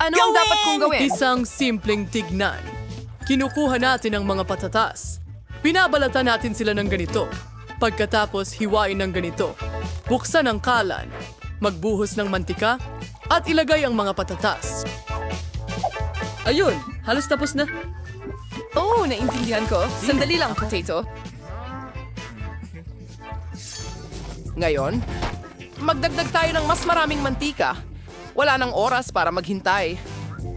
Ano ang dapat kong gawin? Isang simpleng tignan. Kinukuha natin ang mga patatas. Binabalatan natin sila ng ganito. Pagkatapos, hiwain ng ganito. Buksan ang kalan. Magbuhos ng mantika. At ilagay ang mga patatas. Ayun, halos tapos na. Oh, naintindihan ko. Sandali lang, potato. Ngayon, magdagdag tayo ng mas maraming mantika. Wala nang oras para maghintay.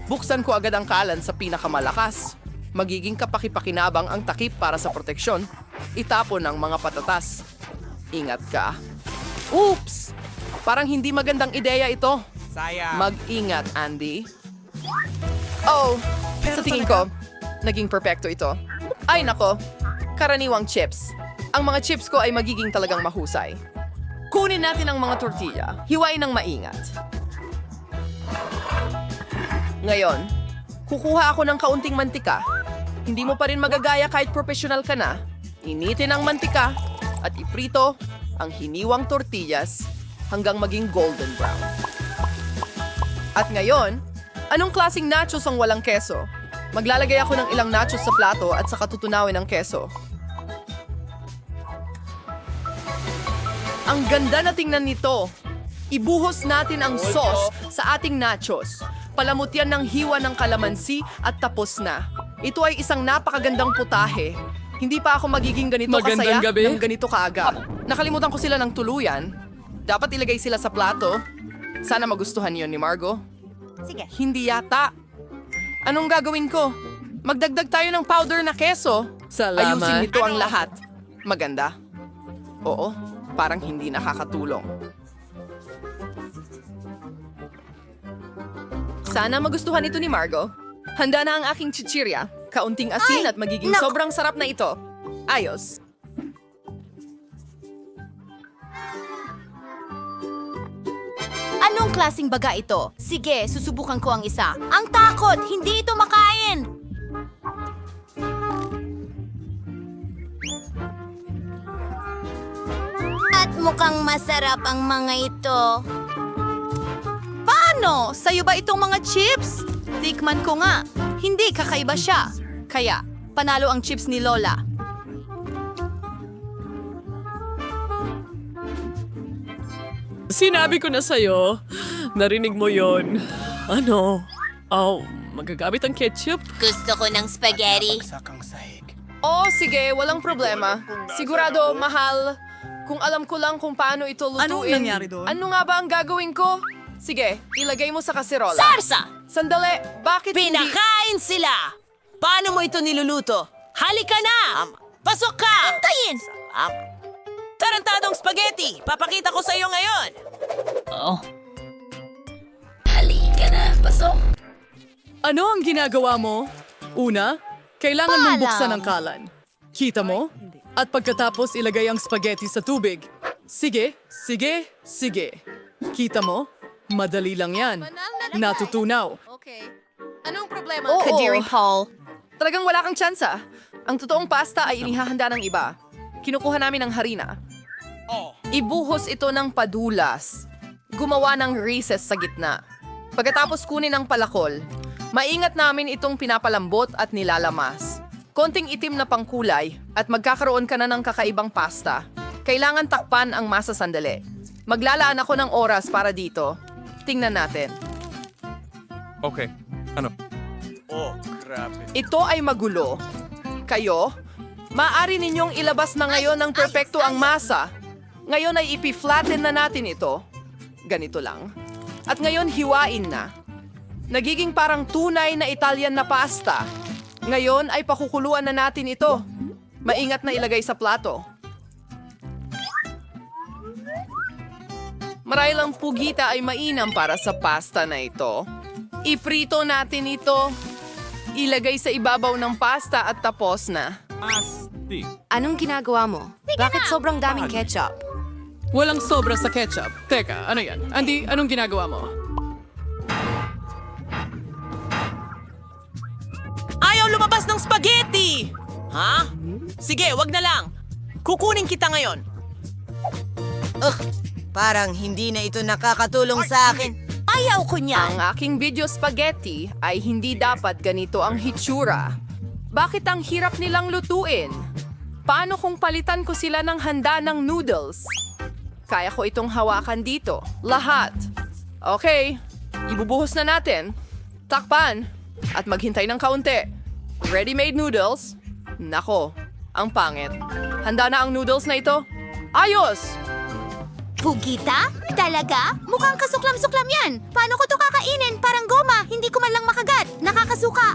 Buksan ko agad ang kalan sa pinakamalakas. Magiging kapakipakinabang ang takip para sa proteksyon. Itapon ang mga patatas. Ingat ka. Oops! Parang hindi magandang ideya ito. Mag-ingat, Andy. Oh, sa tingin ko, naging perpekto ito. Ay nako, karaniwang chips. Ang mga chips ko ay magiging talagang mahusay. Kunin natin ang mga tortilla. Hiwain ng maingat. Ngayon, kukuha ako ng kaunting mantika. Hindi mo pa rin magagaya kahit professional ka na. Initin ang mantika at iprito ang hiniwang tortillas hanggang maging golden brown. At ngayon, anong klaseng nachos ang walang keso? Maglalagay ako ng ilang nachos sa plato at saka tutunawin ang keso. Ang ganda na tingnan nito. Ibuhos natin ang sauce sa ating nachos. Palamut yan ng hiwa ng kalamansi at tapos na. Ito ay isang napakagandang putahe. Hindi pa ako magiging ganito Magandang kasaya gabi. ng ganito kaagad. Nakalimutan ko sila ng tuluyan. Dapat ilagay sila sa plato. Sana magustuhan yon ni Margo. Sige. Hindi yata. Anong gagawin ko? Magdagdag tayo ng powder na keso. Salamat. Ayusin nito ang lahat. Maganda? Oo, parang hindi nakakatulong. Sana magustuhan ito ni Margo. Handa na ang aking chichirya. Kaunting asin at magiging sobrang sarap na ito. Ayos. Anong klasing baga ito? Sige, susubukan ko ang isa. Ang takot! Hindi ito makain! At mukhang masarap ang mga ito. Paano? Sa'yo ba itong mga chips? Tikman ko nga. Hindi, kakaiba siya. Kaya, panalo ang chips ni Lola. Sinabi ko na sa'yo. Narinig mo yon. Ano? Oh, magagamit ang ketchup? Gusto ko ng spaghetti. Oh, sige, walang problema. Sigurado, mahal. Kung alam ko lang kung paano ito lutuin. Anong nangyari doon? Ano nga ba ang gagawin ko? Sige, ilagay mo sa kaserola. Sarsa! Sandali, bakit Pinakain sila! Paano mo ito niluluto? Halika na! Pasok ka! Hintayin! Tarantadong spaghetti! Papakita ko sa iyo ngayon! Halika na, pasok. Ano ang ginagawa mo? Una, kailangan mong buksan ang kalan. Kita mo? At pagkatapos ilagay ang spaghetti sa tubig. Sige, sige, sige. Kita mo? Madali lang yan. Natutunaw. Okay. Anong problema? Oo. Kadiri Paul. Talagang wala kang tsansa. Ang totoong pasta ay inihahanda ng iba. Kinukuha namin ang harina. Ibuhos ito ng padulas. Gumawa ng recess sa gitna. Pagkatapos kunin ang palakol, maingat namin itong pinapalambot at nilalamas. Konting itim na pangkulay at magkakaroon ka na ng kakaibang pasta. Kailangan takpan ang masa sandali. Maglalaan ako ng oras para dito. Tingnan natin. Okay. Ano? Oh, grabe. Ito ay magulo. Kayo, maaari ninyong ilabas na ngayon ng perpekto ang masa. Ngayon ay ipi-flatten na natin ito. Ganito lang. At ngayon hiwain na. Nagiging parang tunay na Italian na pasta. Ngayon ay pakukuluan na natin ito. Maingat na ilagay sa plato. Marahil ang pugita ay mainam para sa pasta na ito. Iprito natin ito. Ilagay sa ibabaw ng pasta at tapos na. Anong ginagawa mo? Bakit sobrang daming ketchup? Walang sobra sa ketchup. Teka, ano yan? Andy, anong ginagawa mo? Ayaw lumabas ng spaghetti! Ha? Sige, wag na lang. Kukunin kita ngayon. Parang hindi na ito nakakatulong sa akin. Ayaw ko niyan. Ang aking video spaghetti ay hindi dapat ganito ang hitsura. Bakit ang hirap nilang lutuin? Paano kung palitan ko sila ng handa ng noodles? Kaya ko itong hawakan dito. Lahat. Okay, ibubuhos na natin. Takpan. At maghintay ng kaunti. Ready-made noodles? Nako, ang pangit. Handa na ang noodles na ito? Ayos! Pugita? Talaga? Mukhang kasuklam-suklam yan. Paano ko to kakainin? Parang goma. Hindi ko man lang makagat. Nakakasuka.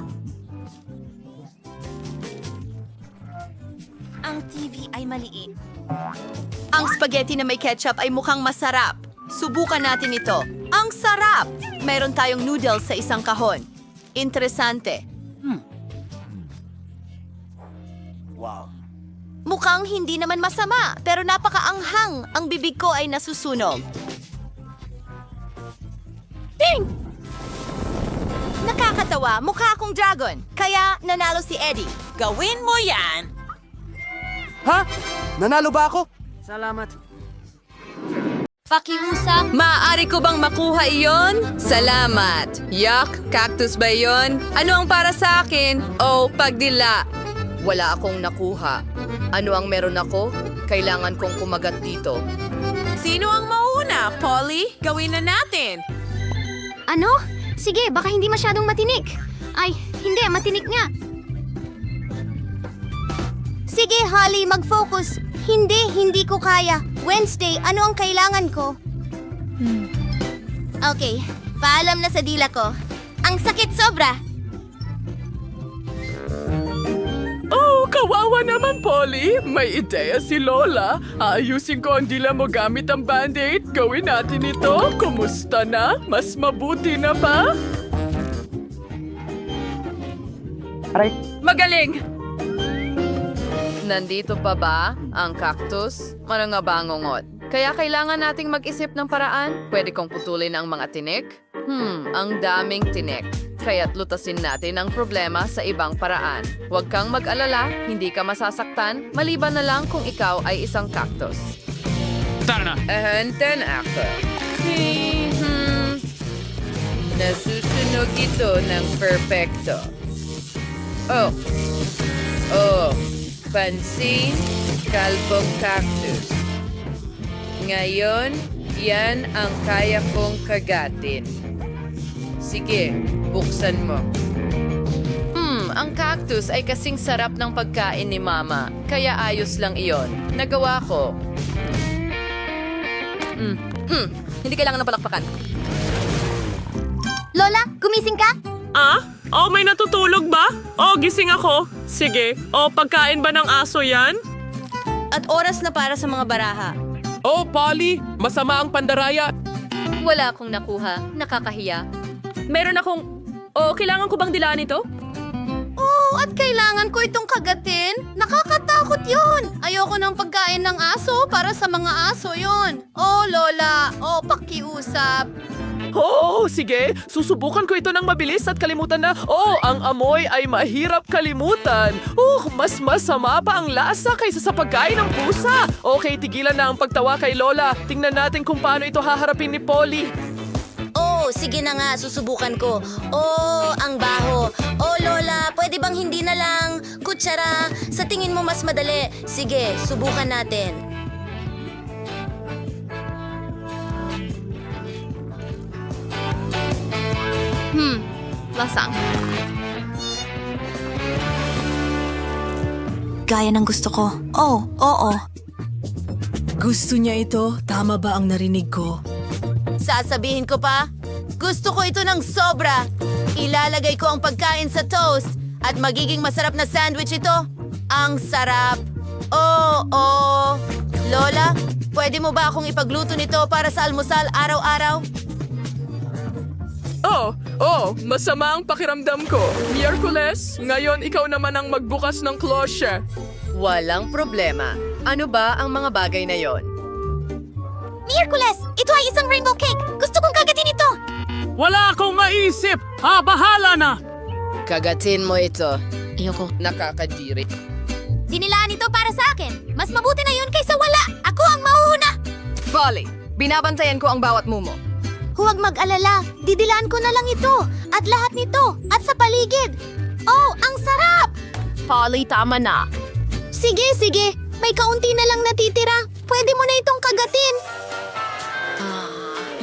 Ang TV ay maliit. Ang spaghetti na may ketchup ay mukhang masarap. Subukan natin ito. Ang sarap! Meron tayong noodles sa isang kahon. Interesante. Wow. Mukhang hindi naman masama, pero napakaanghang. Ang bibig ko ay nasusunog. Ding! Nakakatawa. Mukha akong dragon. Kaya nanalo si Eddie. Gawin mo yan! Ha? Nanalo ba ako? Salamat. Pakiusap. Maaari ko bang makuha iyon? Salamat. Yuck, cactus ba iyon? Ano ang para sa akin? Oh, pagdila. Wala akong nakuha. Ano ang meron ako? Kailangan kong kumagat dito. Sino ang mauna? Polly, gawin na natin. Ano? Sige, baka hindi masyadong matinik. Ay, hindi, matinik nga. Sige, Holly, mag-focus. Hindi ko kaya. Wednesday, ano ang kailangan ko? Okay, paalam na sa dila ko. Ang sakit sobra. Oh, kawawa naman, Polly. May ideya si Lola. Ayusin ko ang dila mo gamit ang Band-Aid. Gawin natin ito. Kumusta na? Mas mabuti na ba? Magaling! Nandito pa ba ang cactus? Marangabangongot. Kaya kailangan nating mag-isip ng paraan. Pwede kong putulin ang mga tinik? Ang daming tinik. Kaya't lutasin natin ang problema sa ibang paraan. Huwag kang mag-alala, hindi ka masasaktan, maliban na lang kung ikaw ay isang cactus. Tara na! Ahantan ako. Nasusunog ito ng perfecto. Oh. Pansin, kalbong cactus. Ngayon, yan ang kaya kong kagatin. Sige, buksan mo. Ang cactus ay kasing sarap ng pagkain ni Mama, kaya ayos lang iyon. Nagawa ko. Hindi kailangan ng palakpakan. Lola, gumising ka? May natutulog ba? Gising ako. Sige. Pagkain ba ng aso yan? At oras na para sa mga baraha. Oh, Polly! Masama ang pandaraya. Wala akong nakuha. Nakakahiya. Meron akong... kailangan ko bang dilaan ito? At kailangan ko itong kagatin? Nakakatakot yun! Ayoko ng pagkain ng aso para sa mga aso yon. Lola! Pakiusap! Sige. Susubukan ko ito ng mabilis at kalimutan na, ang amoy ay mahirap kalimutan. Mas masama pa ang lasa kaysa sa pagkain ng pusa. Okay, tigilan na ang pagtawa kay Lola. Tingnan natin kung paano ito haharapin ni Polly. Sige na nga, susubukan ko. Ang baho. Lola, pwede bang hindi na lang? Kutsara, sa tingin mo mas madali. Sige, subukan natin. Lasang. Gaya ng gusto ko. Oo. Gusto niya ito? Tama ba ang narinig ko? Sasabihin ko pa, gusto ko ito ng sobra. Ilalagay ko ang pagkain sa toast at magiging masarap na sandwich ito. Ang sarap. Lola, pwede mo ba akong ipagluto nito para sa almusal araw-araw? Masama ang pakiramdam ko. Miyerkules, ngayon ikaw naman ang magbukas ng klosya. Walang problema. Ano ba ang mga bagay na yon? Miyerkules, ito ay isang rainbow cake. Gusto kong kagatin ito. Wala akong maisip! Bahala na! Kagatin mo ito. Ayoko. Nakakadiri. Dinilaan ito para sa akin. Mas mabuti na yun kaysa wala. Ako ang mauuna. Polly, binabantayan ko ang bawat mumo. Huwag mag-alala. Didilaan ko na lang ito. At lahat nito. At sa paligid. Ang sarap! Polly, tama na. Sige. May kaunti na lang natitira. Pwede mo na itong kagatin.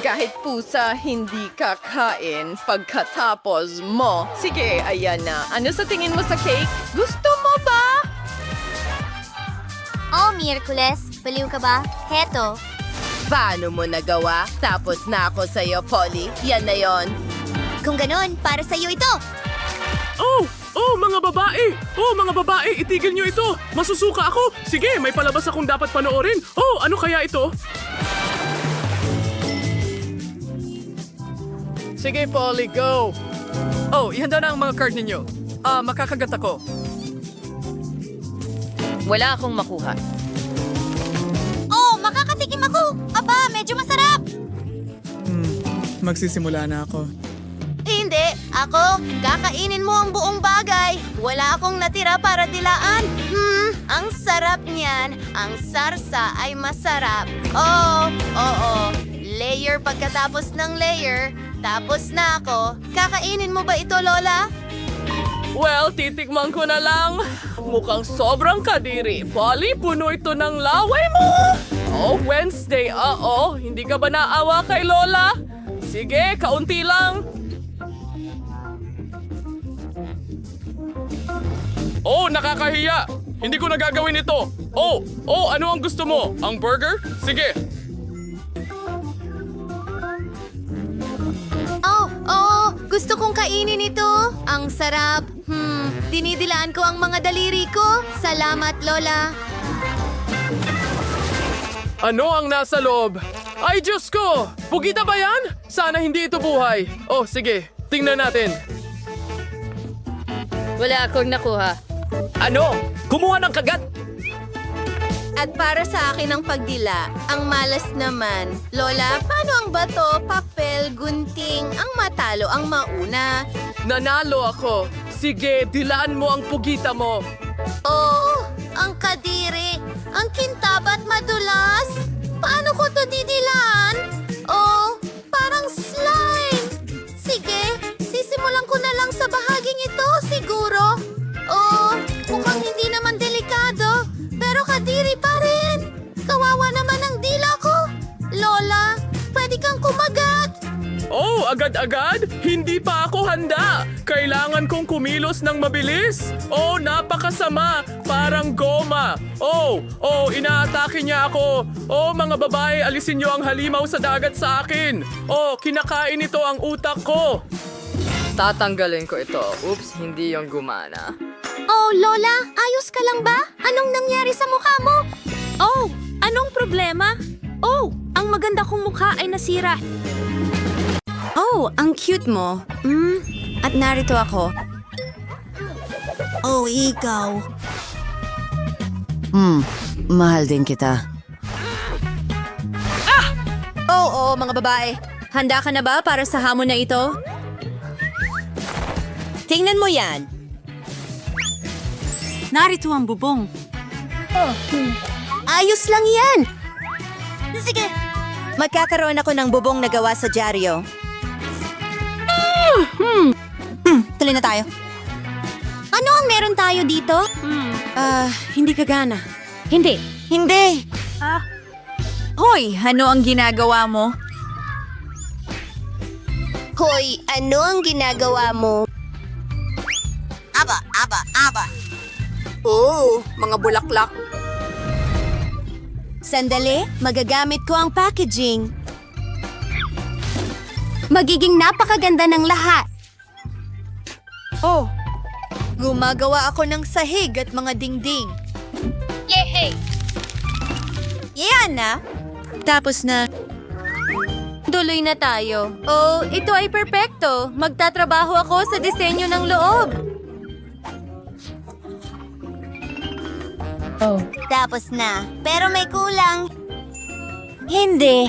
Kahit pusa, hindi kakain pagkatapos mo. Sige, ayan na. Ano sa tingin mo sa cake? Gusto mo ba? Miyerkules. Baliw ka ba? Heto. Paano mo nagawa? Tapos na ako sa'yo, Polly. Yan na yon. Kung ganun, para sa'yo ito. Mga babae! Mga babae, itigil nyo ito! Masusuka ako! Sige, may palabas akong dapat panoorin. Ano kaya ito? Sige, Polly, go! Ihanda na ang mga card ninyo. Makakagat ako. Wala akong makuha. Makakatikim ako. Aba, medyo masarap. Magsisimula na ako. Hindi. Ako, kakainin mo ang buong bagay. Wala akong natira para dilaan. Ang sarap niyan. Ang sarsa ay masarap. Oo. Layer pagkatapos ng layer. Tapos na ako. Kakainin mo ba ito, Lola? Well, titikman ko na lang. Mukhang sobrang kadiri. Polly, puno ito ng laway mo! Oh, Wednesday, hindi ka ba naawa kay Lola? Sige, kaunti lang. Oh, nakakahiya! Hindi ko nagagawin ito! Ano ang gusto mo? Ang burger? Sige! Gusto kong kainin ito. Ang sarap. Dinidilaan ko ang mga daliri ko. Salamat, Lola. Ano ang nasa loob? Ay, Diyos ko! Pugita ba yan? Sana hindi ito buhay. Oh, sige. Tingnan natin. Wala akong nakuha. Ano? Kumuha ng kagat? At para sa akin ang pagdila, ang malas naman. Lola, paano ang bato, papel, gunting, ang matalo, ang mauna? Nanalo ako. Sige, dilaan mo ang pugita mo. Oh, ang kadiri, ang kintab at madulas. Paano ko to didilaan? Oh, parang slime. Sige, sisimulan ko na lang sa bahaging ito, siguro. Oh, mukhang hindi naman delikado. Pero kadiri pa rin. Kawawa naman ang dila ko. Lola, pwede kang kumagat. Oh, agad-agad? Hindi pa ako handa. Kailangan kong kumilos ng mabilis. Oh, napakasama. Parang goma. Oh, inaatake niya ako. Oh, mga babae, alisin niyo ang halimaw sa dagat sa akin. Oh, kinakain ito ang utak ko. Tatanggalin ko ito. Oops, hindi yung gumana. Oh, Lola, ayos ka lang ba? Anong nangyari sa mukha mo? Oh, anong problema? Oh, ang maganda kong mukha ay nasira. Oh, ang cute mo. At narito ako. Oh, ikaw. Mahal din kita. Oo, mga babae. Handa ka na ba para sa hamon na ito? Tingnan mo yan. Narito ang bubong. Ayos lang yan. Sige. Magkakaroon ako ng bubong na gawa sa dyaryo. Tuloy na tayo. Ano ang meron tayo dito? Hindi ka gana. Hindi. Hindi. Hoy, ano ang ginagawa mo? Hoy, ano ang ginagawa mo? Aba. Oh, mga bulaklak. Sandali, magagamit ko ang packaging. Magiging napakaganda ng lahat. Oh, gumagawa ako ng sahig at mga dingding. Yehey! Yan na. Tapos na. Tuloy na tayo. Oh, ito ay perpekto. Magtatrabaho ako sa disenyo ng loob. Tapos na. Pero may kulang. Hindi.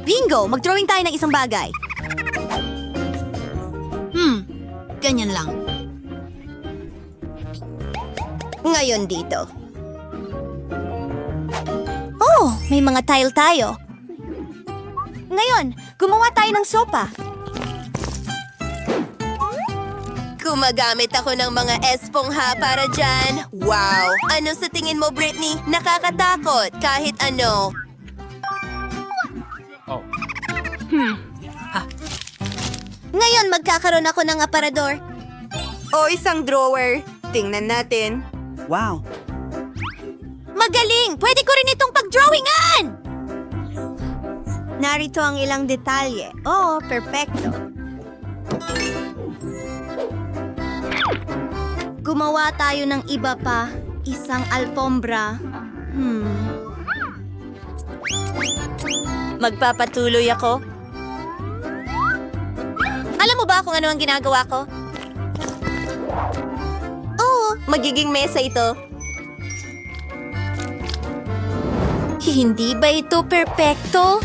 Bingo! Mag-drawing tayo ng isang bagay. Ganyan lang. Ngayon dito. Oh, may mga tile tayo. Ngayon, gumawa tayo ng sopa. Gumagamit ako ng mga espongha para dyan. Wow! Ano sa tingin mo, Britney? Nakakatakot kahit ano. Ngayon, magkakaroon ako ng aparador. O isang drawer. Tingnan natin. Wow. Magaling! Pwede ko rin itong pag-drawingan! Narito ang ilang detalye. Oh, perfecto. Gumawa tayo ng iba pa. Isang alfombra. Magpapatuloy ako. Alam mo ba kung ano ang ginagawa ko? Oo, magiging mesa ito. Hindi ba ito perpekto?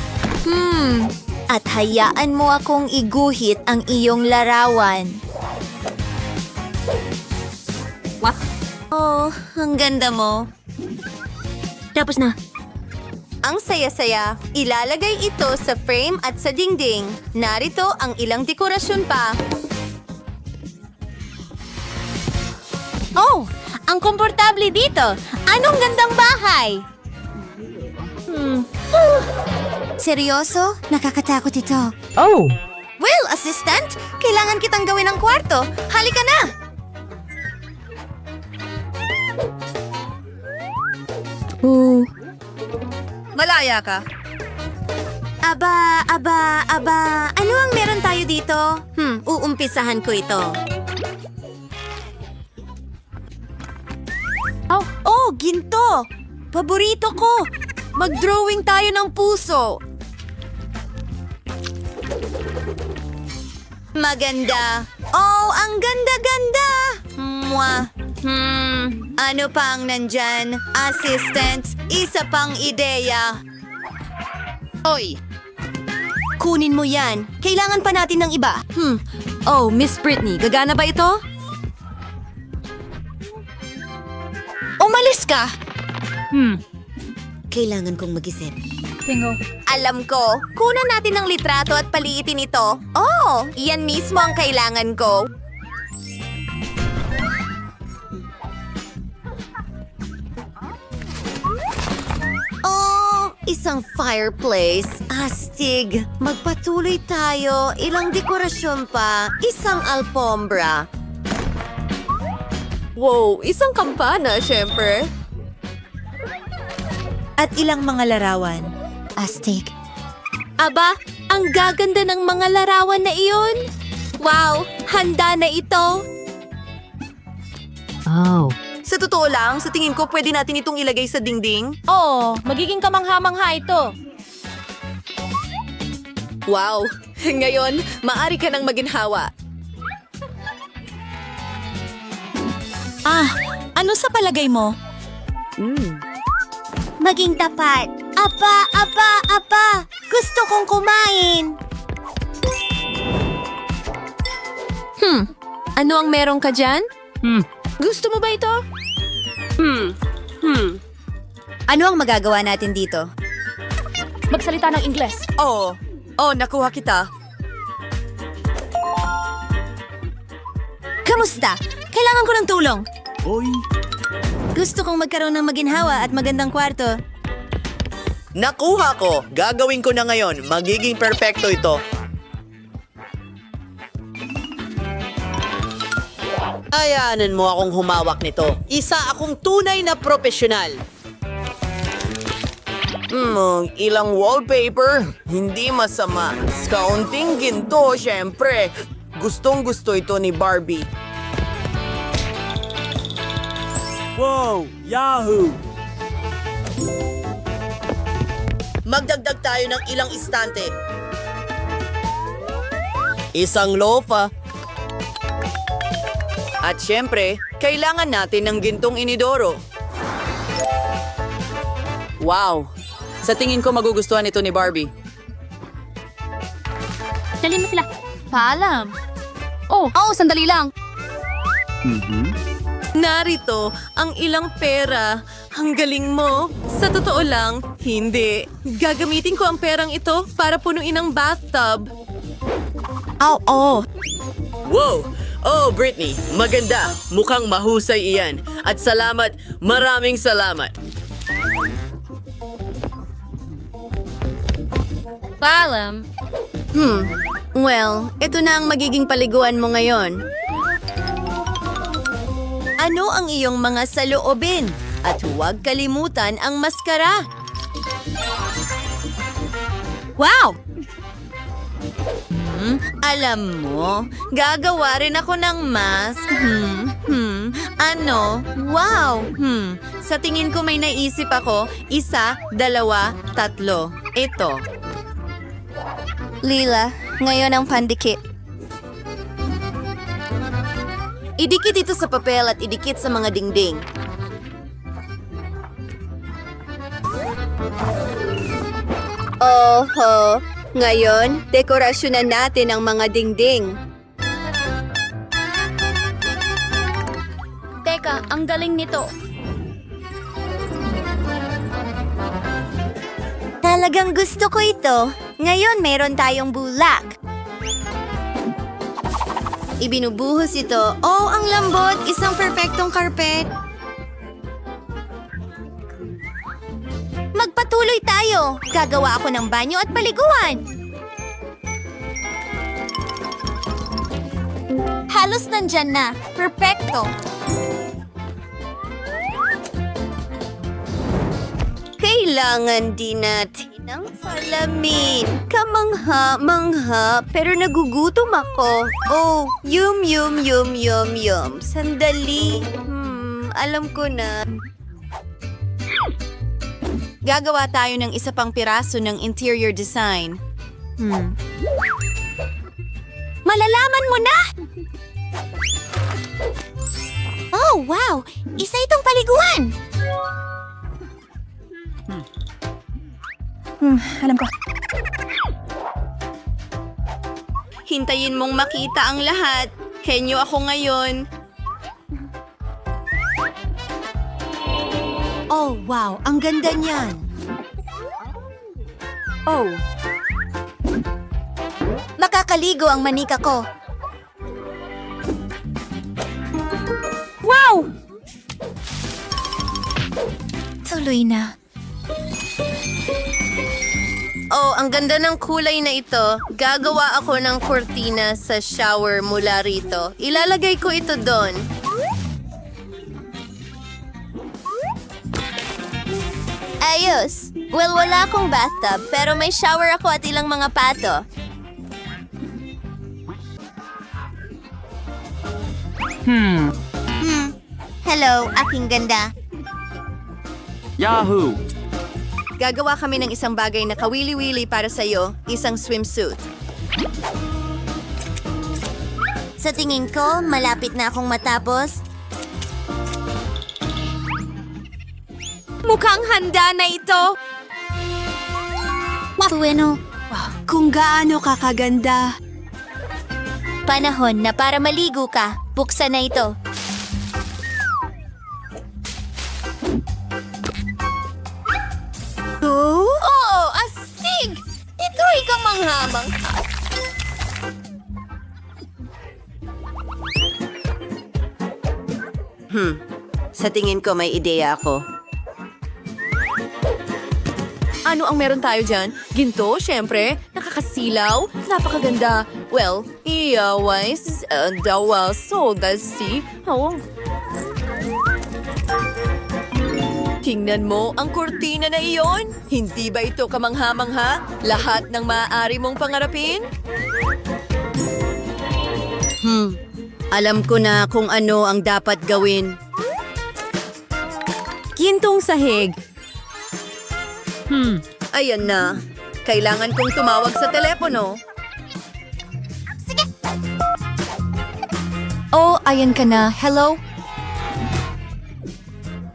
At hayaan mo akong iguhit ang iyong larawan. What? Oh, ang ganda mo. Tapos na. Ang saya-saya, ilalagay ito sa frame at sa dingding. Narito ang ilang dekorasyon pa. Oh, ang komportable dito. Anong gandang bahay! Seryoso? Nakakatakot ito. Oh! Well, assistant, kailangan kitang gawin ng kwarto. Halika na! Malaya ka. Aba, ano ang meron tayo dito? Uumpisahan ko ito. Oh, ginto! Paborito ko! Mag-drawing tayo ng puso! Maganda! Oh, ang ganda-ganda! Mwah! Ano pa ang nandyan? Assistant, isa pang ideya. Hoy! Kunin mo yan. Kailangan pa natin ng iba. Oh, Miss Britney, gagana ba ito? Umalis ka! Kailangan kong mag-isip. Bingo. Alam ko. Kunan natin ng litrato at paliitin ito. Oh, yan mismo ang kailangan ko. Oh, isang fireplace. Astig. Magpatuloy tayo. Ilang dekorasyon pa. Isang alfombra. Wow, isang kampana, syempre. At ilang mga larawan. Astig. Aba, ang gaganda ng mga larawan na iyon. Wow, handa na ito. Oh. Sa totoo lang, sa tingin ko pwede natin itong ilagay sa dingding. Oo, magiging kamangha-mangha ito. Wow! Ngayon, maari ka nang maginhawa. Ano sa palagay mo? Maging tapat. Apa! Gusto kong kumain. Ano ang meron ka dyan? Gusto mo ba ito? Ano ang magagawa natin dito? Magsalita ng Ingles. Oh, nakuha kita. Kamusta? Kailangan ko ng tulong. Oy! Gusto kong magkaroon ng maginhawa at magandang kwarto. Nakuha ko! Gagawin ko na ngayon. Magiging perpekto ito. Ayanan mo akong humawak nito. Isa akong tunay na profesional. Ilang wallpaper. Hindi masama. Kaunting ginto, syempre. Gustong-gusto ito ni Barbie. Wow! Yahoo! Magdagdag tayo ng ilang istante. Isang lofa. At syempre, kailangan natin ng gintong inidoro. Wow! Sa tingin ko magugustuhan ito ni Barbie. Dali mo sila. Paalam. Oh, sandali lang. Narito ang ilang pera. Ang galing mo. Sa totoo lang, hindi. Gagamitin ko ang perang ito para punuin ang bathtub. Wow! Oh, Britney, maganda. Mukhang mahusay iyan. At salamat, maraming salamat. Paalam. Well, ito na ang magiging paliguan mo ngayon. Ano ang iyong mga saloobin? At huwag kalimutan ang maskara. Wow! Alam mo, gagawa rin ako ng mask. Ano? Wow! Sa tingin ko may naisip ako. 1, 2, 3. Ito. Lila, ngayon ang pandikit. Idikit ito sa papel at idikit sa mga dingding. Oho! Ngayon, dekorasyonan natin ang mga dingding. Teka, ang galing nito. Talagang gusto ko ito. Ngayon, meron tayong bulak. Ibinubuhos ito. Oh, ang lambot! Isang perfectong karpet. Magpatuloy tayo. Gagawa ako ng banyo at paliguan. Halos nandyan na. Perfecto. Kailangan din natin ng salamin. Kamangha-mangha, pero nagugutom ako. Oh, yum. Sandali. Alam ko na. Gagawa tayo ng isa pang piraso ng interior design. Malalaman mo na! Oh, wow! Isa itong paliguan! Alam ko. Hintayin mong makita ang lahat. Henyo ako ngayon. Oh, wow! Ang ganda niyan! Oh. Makakaligo ang manika ko. Wow! Tuloy na. Oh, ang ganda ng kulay na ito. Gagawa ako ng kurtina sa shower mula rito. Ilalagay ko ito doon. Ayos. Well, wala akong bathtub, pero may shower ako at ilang mga pato. Hello, aking ganda. Yahoo! Gagawa kami ng isang bagay na kawili-wili para sa'yo, isang swimsuit. Sa tingin ko, malapit na akong matapos. Mukhang handa na ito. Bueno, kung gaano kakaganda. Panahon na para maligo ka. Buksan na ito. Oh? Oo, astig! Ito'y kamanghamang. Sa tingin ko may ideya ako. Ano ang meron tayo dyan? Ginto, syempre. Nakakasilaw. Napakaganda. Well, wise, dawa, so, dasi. Oh. Tingnan mo ang kurtina na iyon. Hindi ba ito kamangha-mangha? Lahat ng maaari mong pangarapin? Alam ko na kung ano ang dapat gawin. Gintong sahig. Ayan na. Kailangan kong tumawag sa telepono. Oh, ayan ka na. Hello?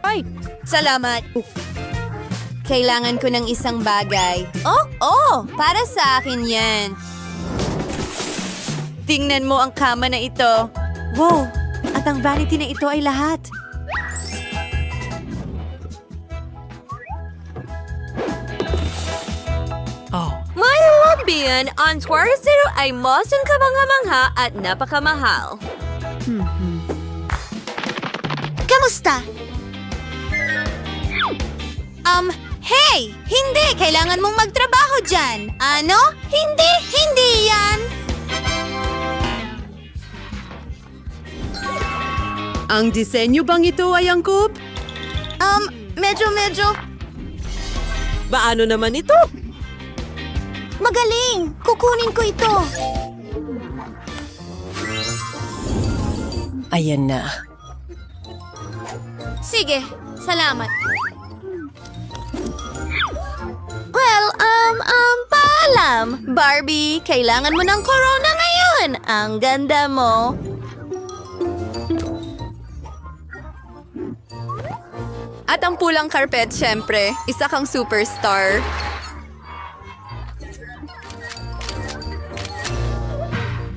Ay, salamat. Kailangan ko ng isang bagay. Oh, para sa akin yan. Tingnan mo ang kama na ito. Wow, at ang vanity na ito ay lahat. May hobbian ang Swarazero ay mosong kamangha-mangha at napakamahal. Kamusta? Hey! Hindi! Kailangan mong magtrabaho dyan! Ano? Hindi yan! Ang disenyo bang ito ay angkop? Medyo. Paano naman ito? Magaling! Kukunin ko ito! Ayan na. Sige, salamat. Well, paalam. Barbie, kailangan mo ng corona ngayon. Ang ganda mo. At ang pulang carpet, syempre. Isa kang superstar.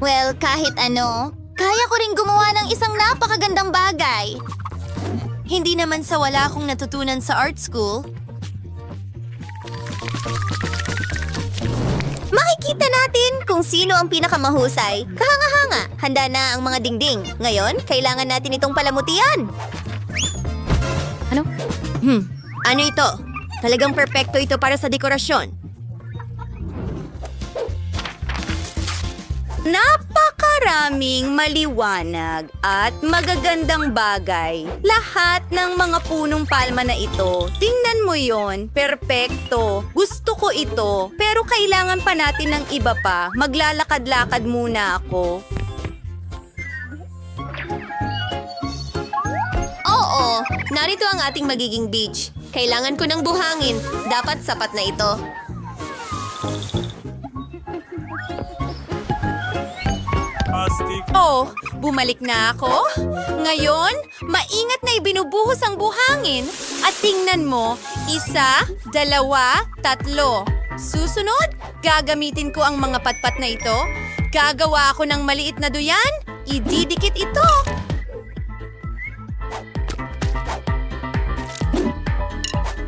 Well, kahit ano, kaya ko rin gumawa ng isang napakagandang bagay. Hindi naman sa wala akong natutunan sa art school. Makikita natin kung sino ang pinakamahusay. Kahanga-hanga, handa na ang mga dingding. Ngayon, kailangan natin itong palamutian. Ano? Ano ito? Talagang perpekto ito para sa dekorasyon. Napakaraming maliwanag at magagandang bagay. Lahat ng mga punong palma na ito. Tingnan mo yon, perpekto. Gusto ko ito, pero kailangan pa natin ng iba pa. Maglalakad-lakad muna ako. Oo, narito ang ating magiging beach. Kailangan ko ng buhangin. Dapat sapat na ito. Oh, bumalik na ako. Ngayon, maingat na ibinubuhos ang buhangin. At tingnan mo, 1, 2, 3. Susunod, gagamitin ko ang mga patpat na ito. Gagawa ako ng maliit na duyan. Ididikit ito.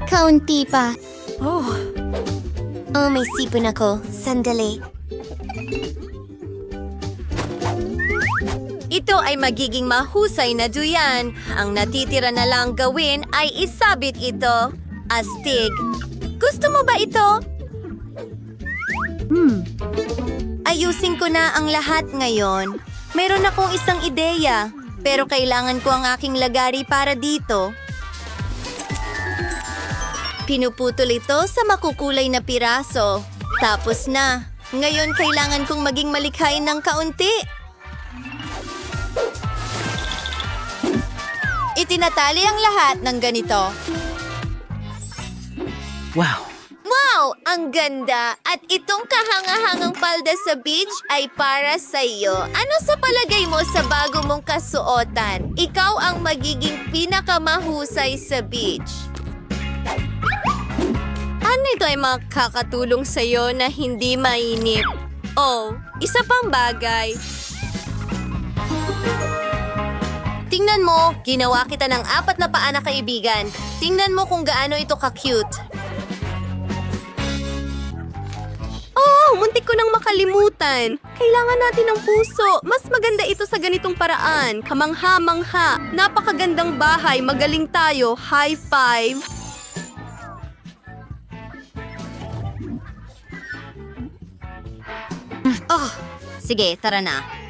Kaunti pa. Oh, may sipon ako. Sandali. ito ay magiging mahusay na duyan. Ang natitira na lang gawin ay isabit ito. Astig. Gusto mo ba ito? Ayusin ko na ang lahat ngayon. Meron akong isang ideya, pero kailangan ko ang aking lagari para dito. Pinuputol ito sa makukulay na piraso. Tapos na. Ngayon kailangan kong maging malikhain ng kaunti. Itinatali ang lahat ng ganito. Wow! Wow! Ang ganda! At itong kahangahangang palda sa beach ay para sa iyo. Ano sa palagay mo sa bago mong kasuotan? Ikaw ang magiging pinakamahusay sa beach. Ano ito ay makakatulong sa iyo na hindi mainip? Oh, isa pang bagay. Tingnan mo, ginawa kita ng 4 na paa na kaibigan. Tingnan mo kung gaano ito ka-cute. Oh, muntik ko nang makalimutan. Kailangan natin ng puso. Mas maganda ito sa ganitong paraan. Kamangha-mangha. Napakagandang bahay. Magaling tayo. High five. Oh, sige, tara na.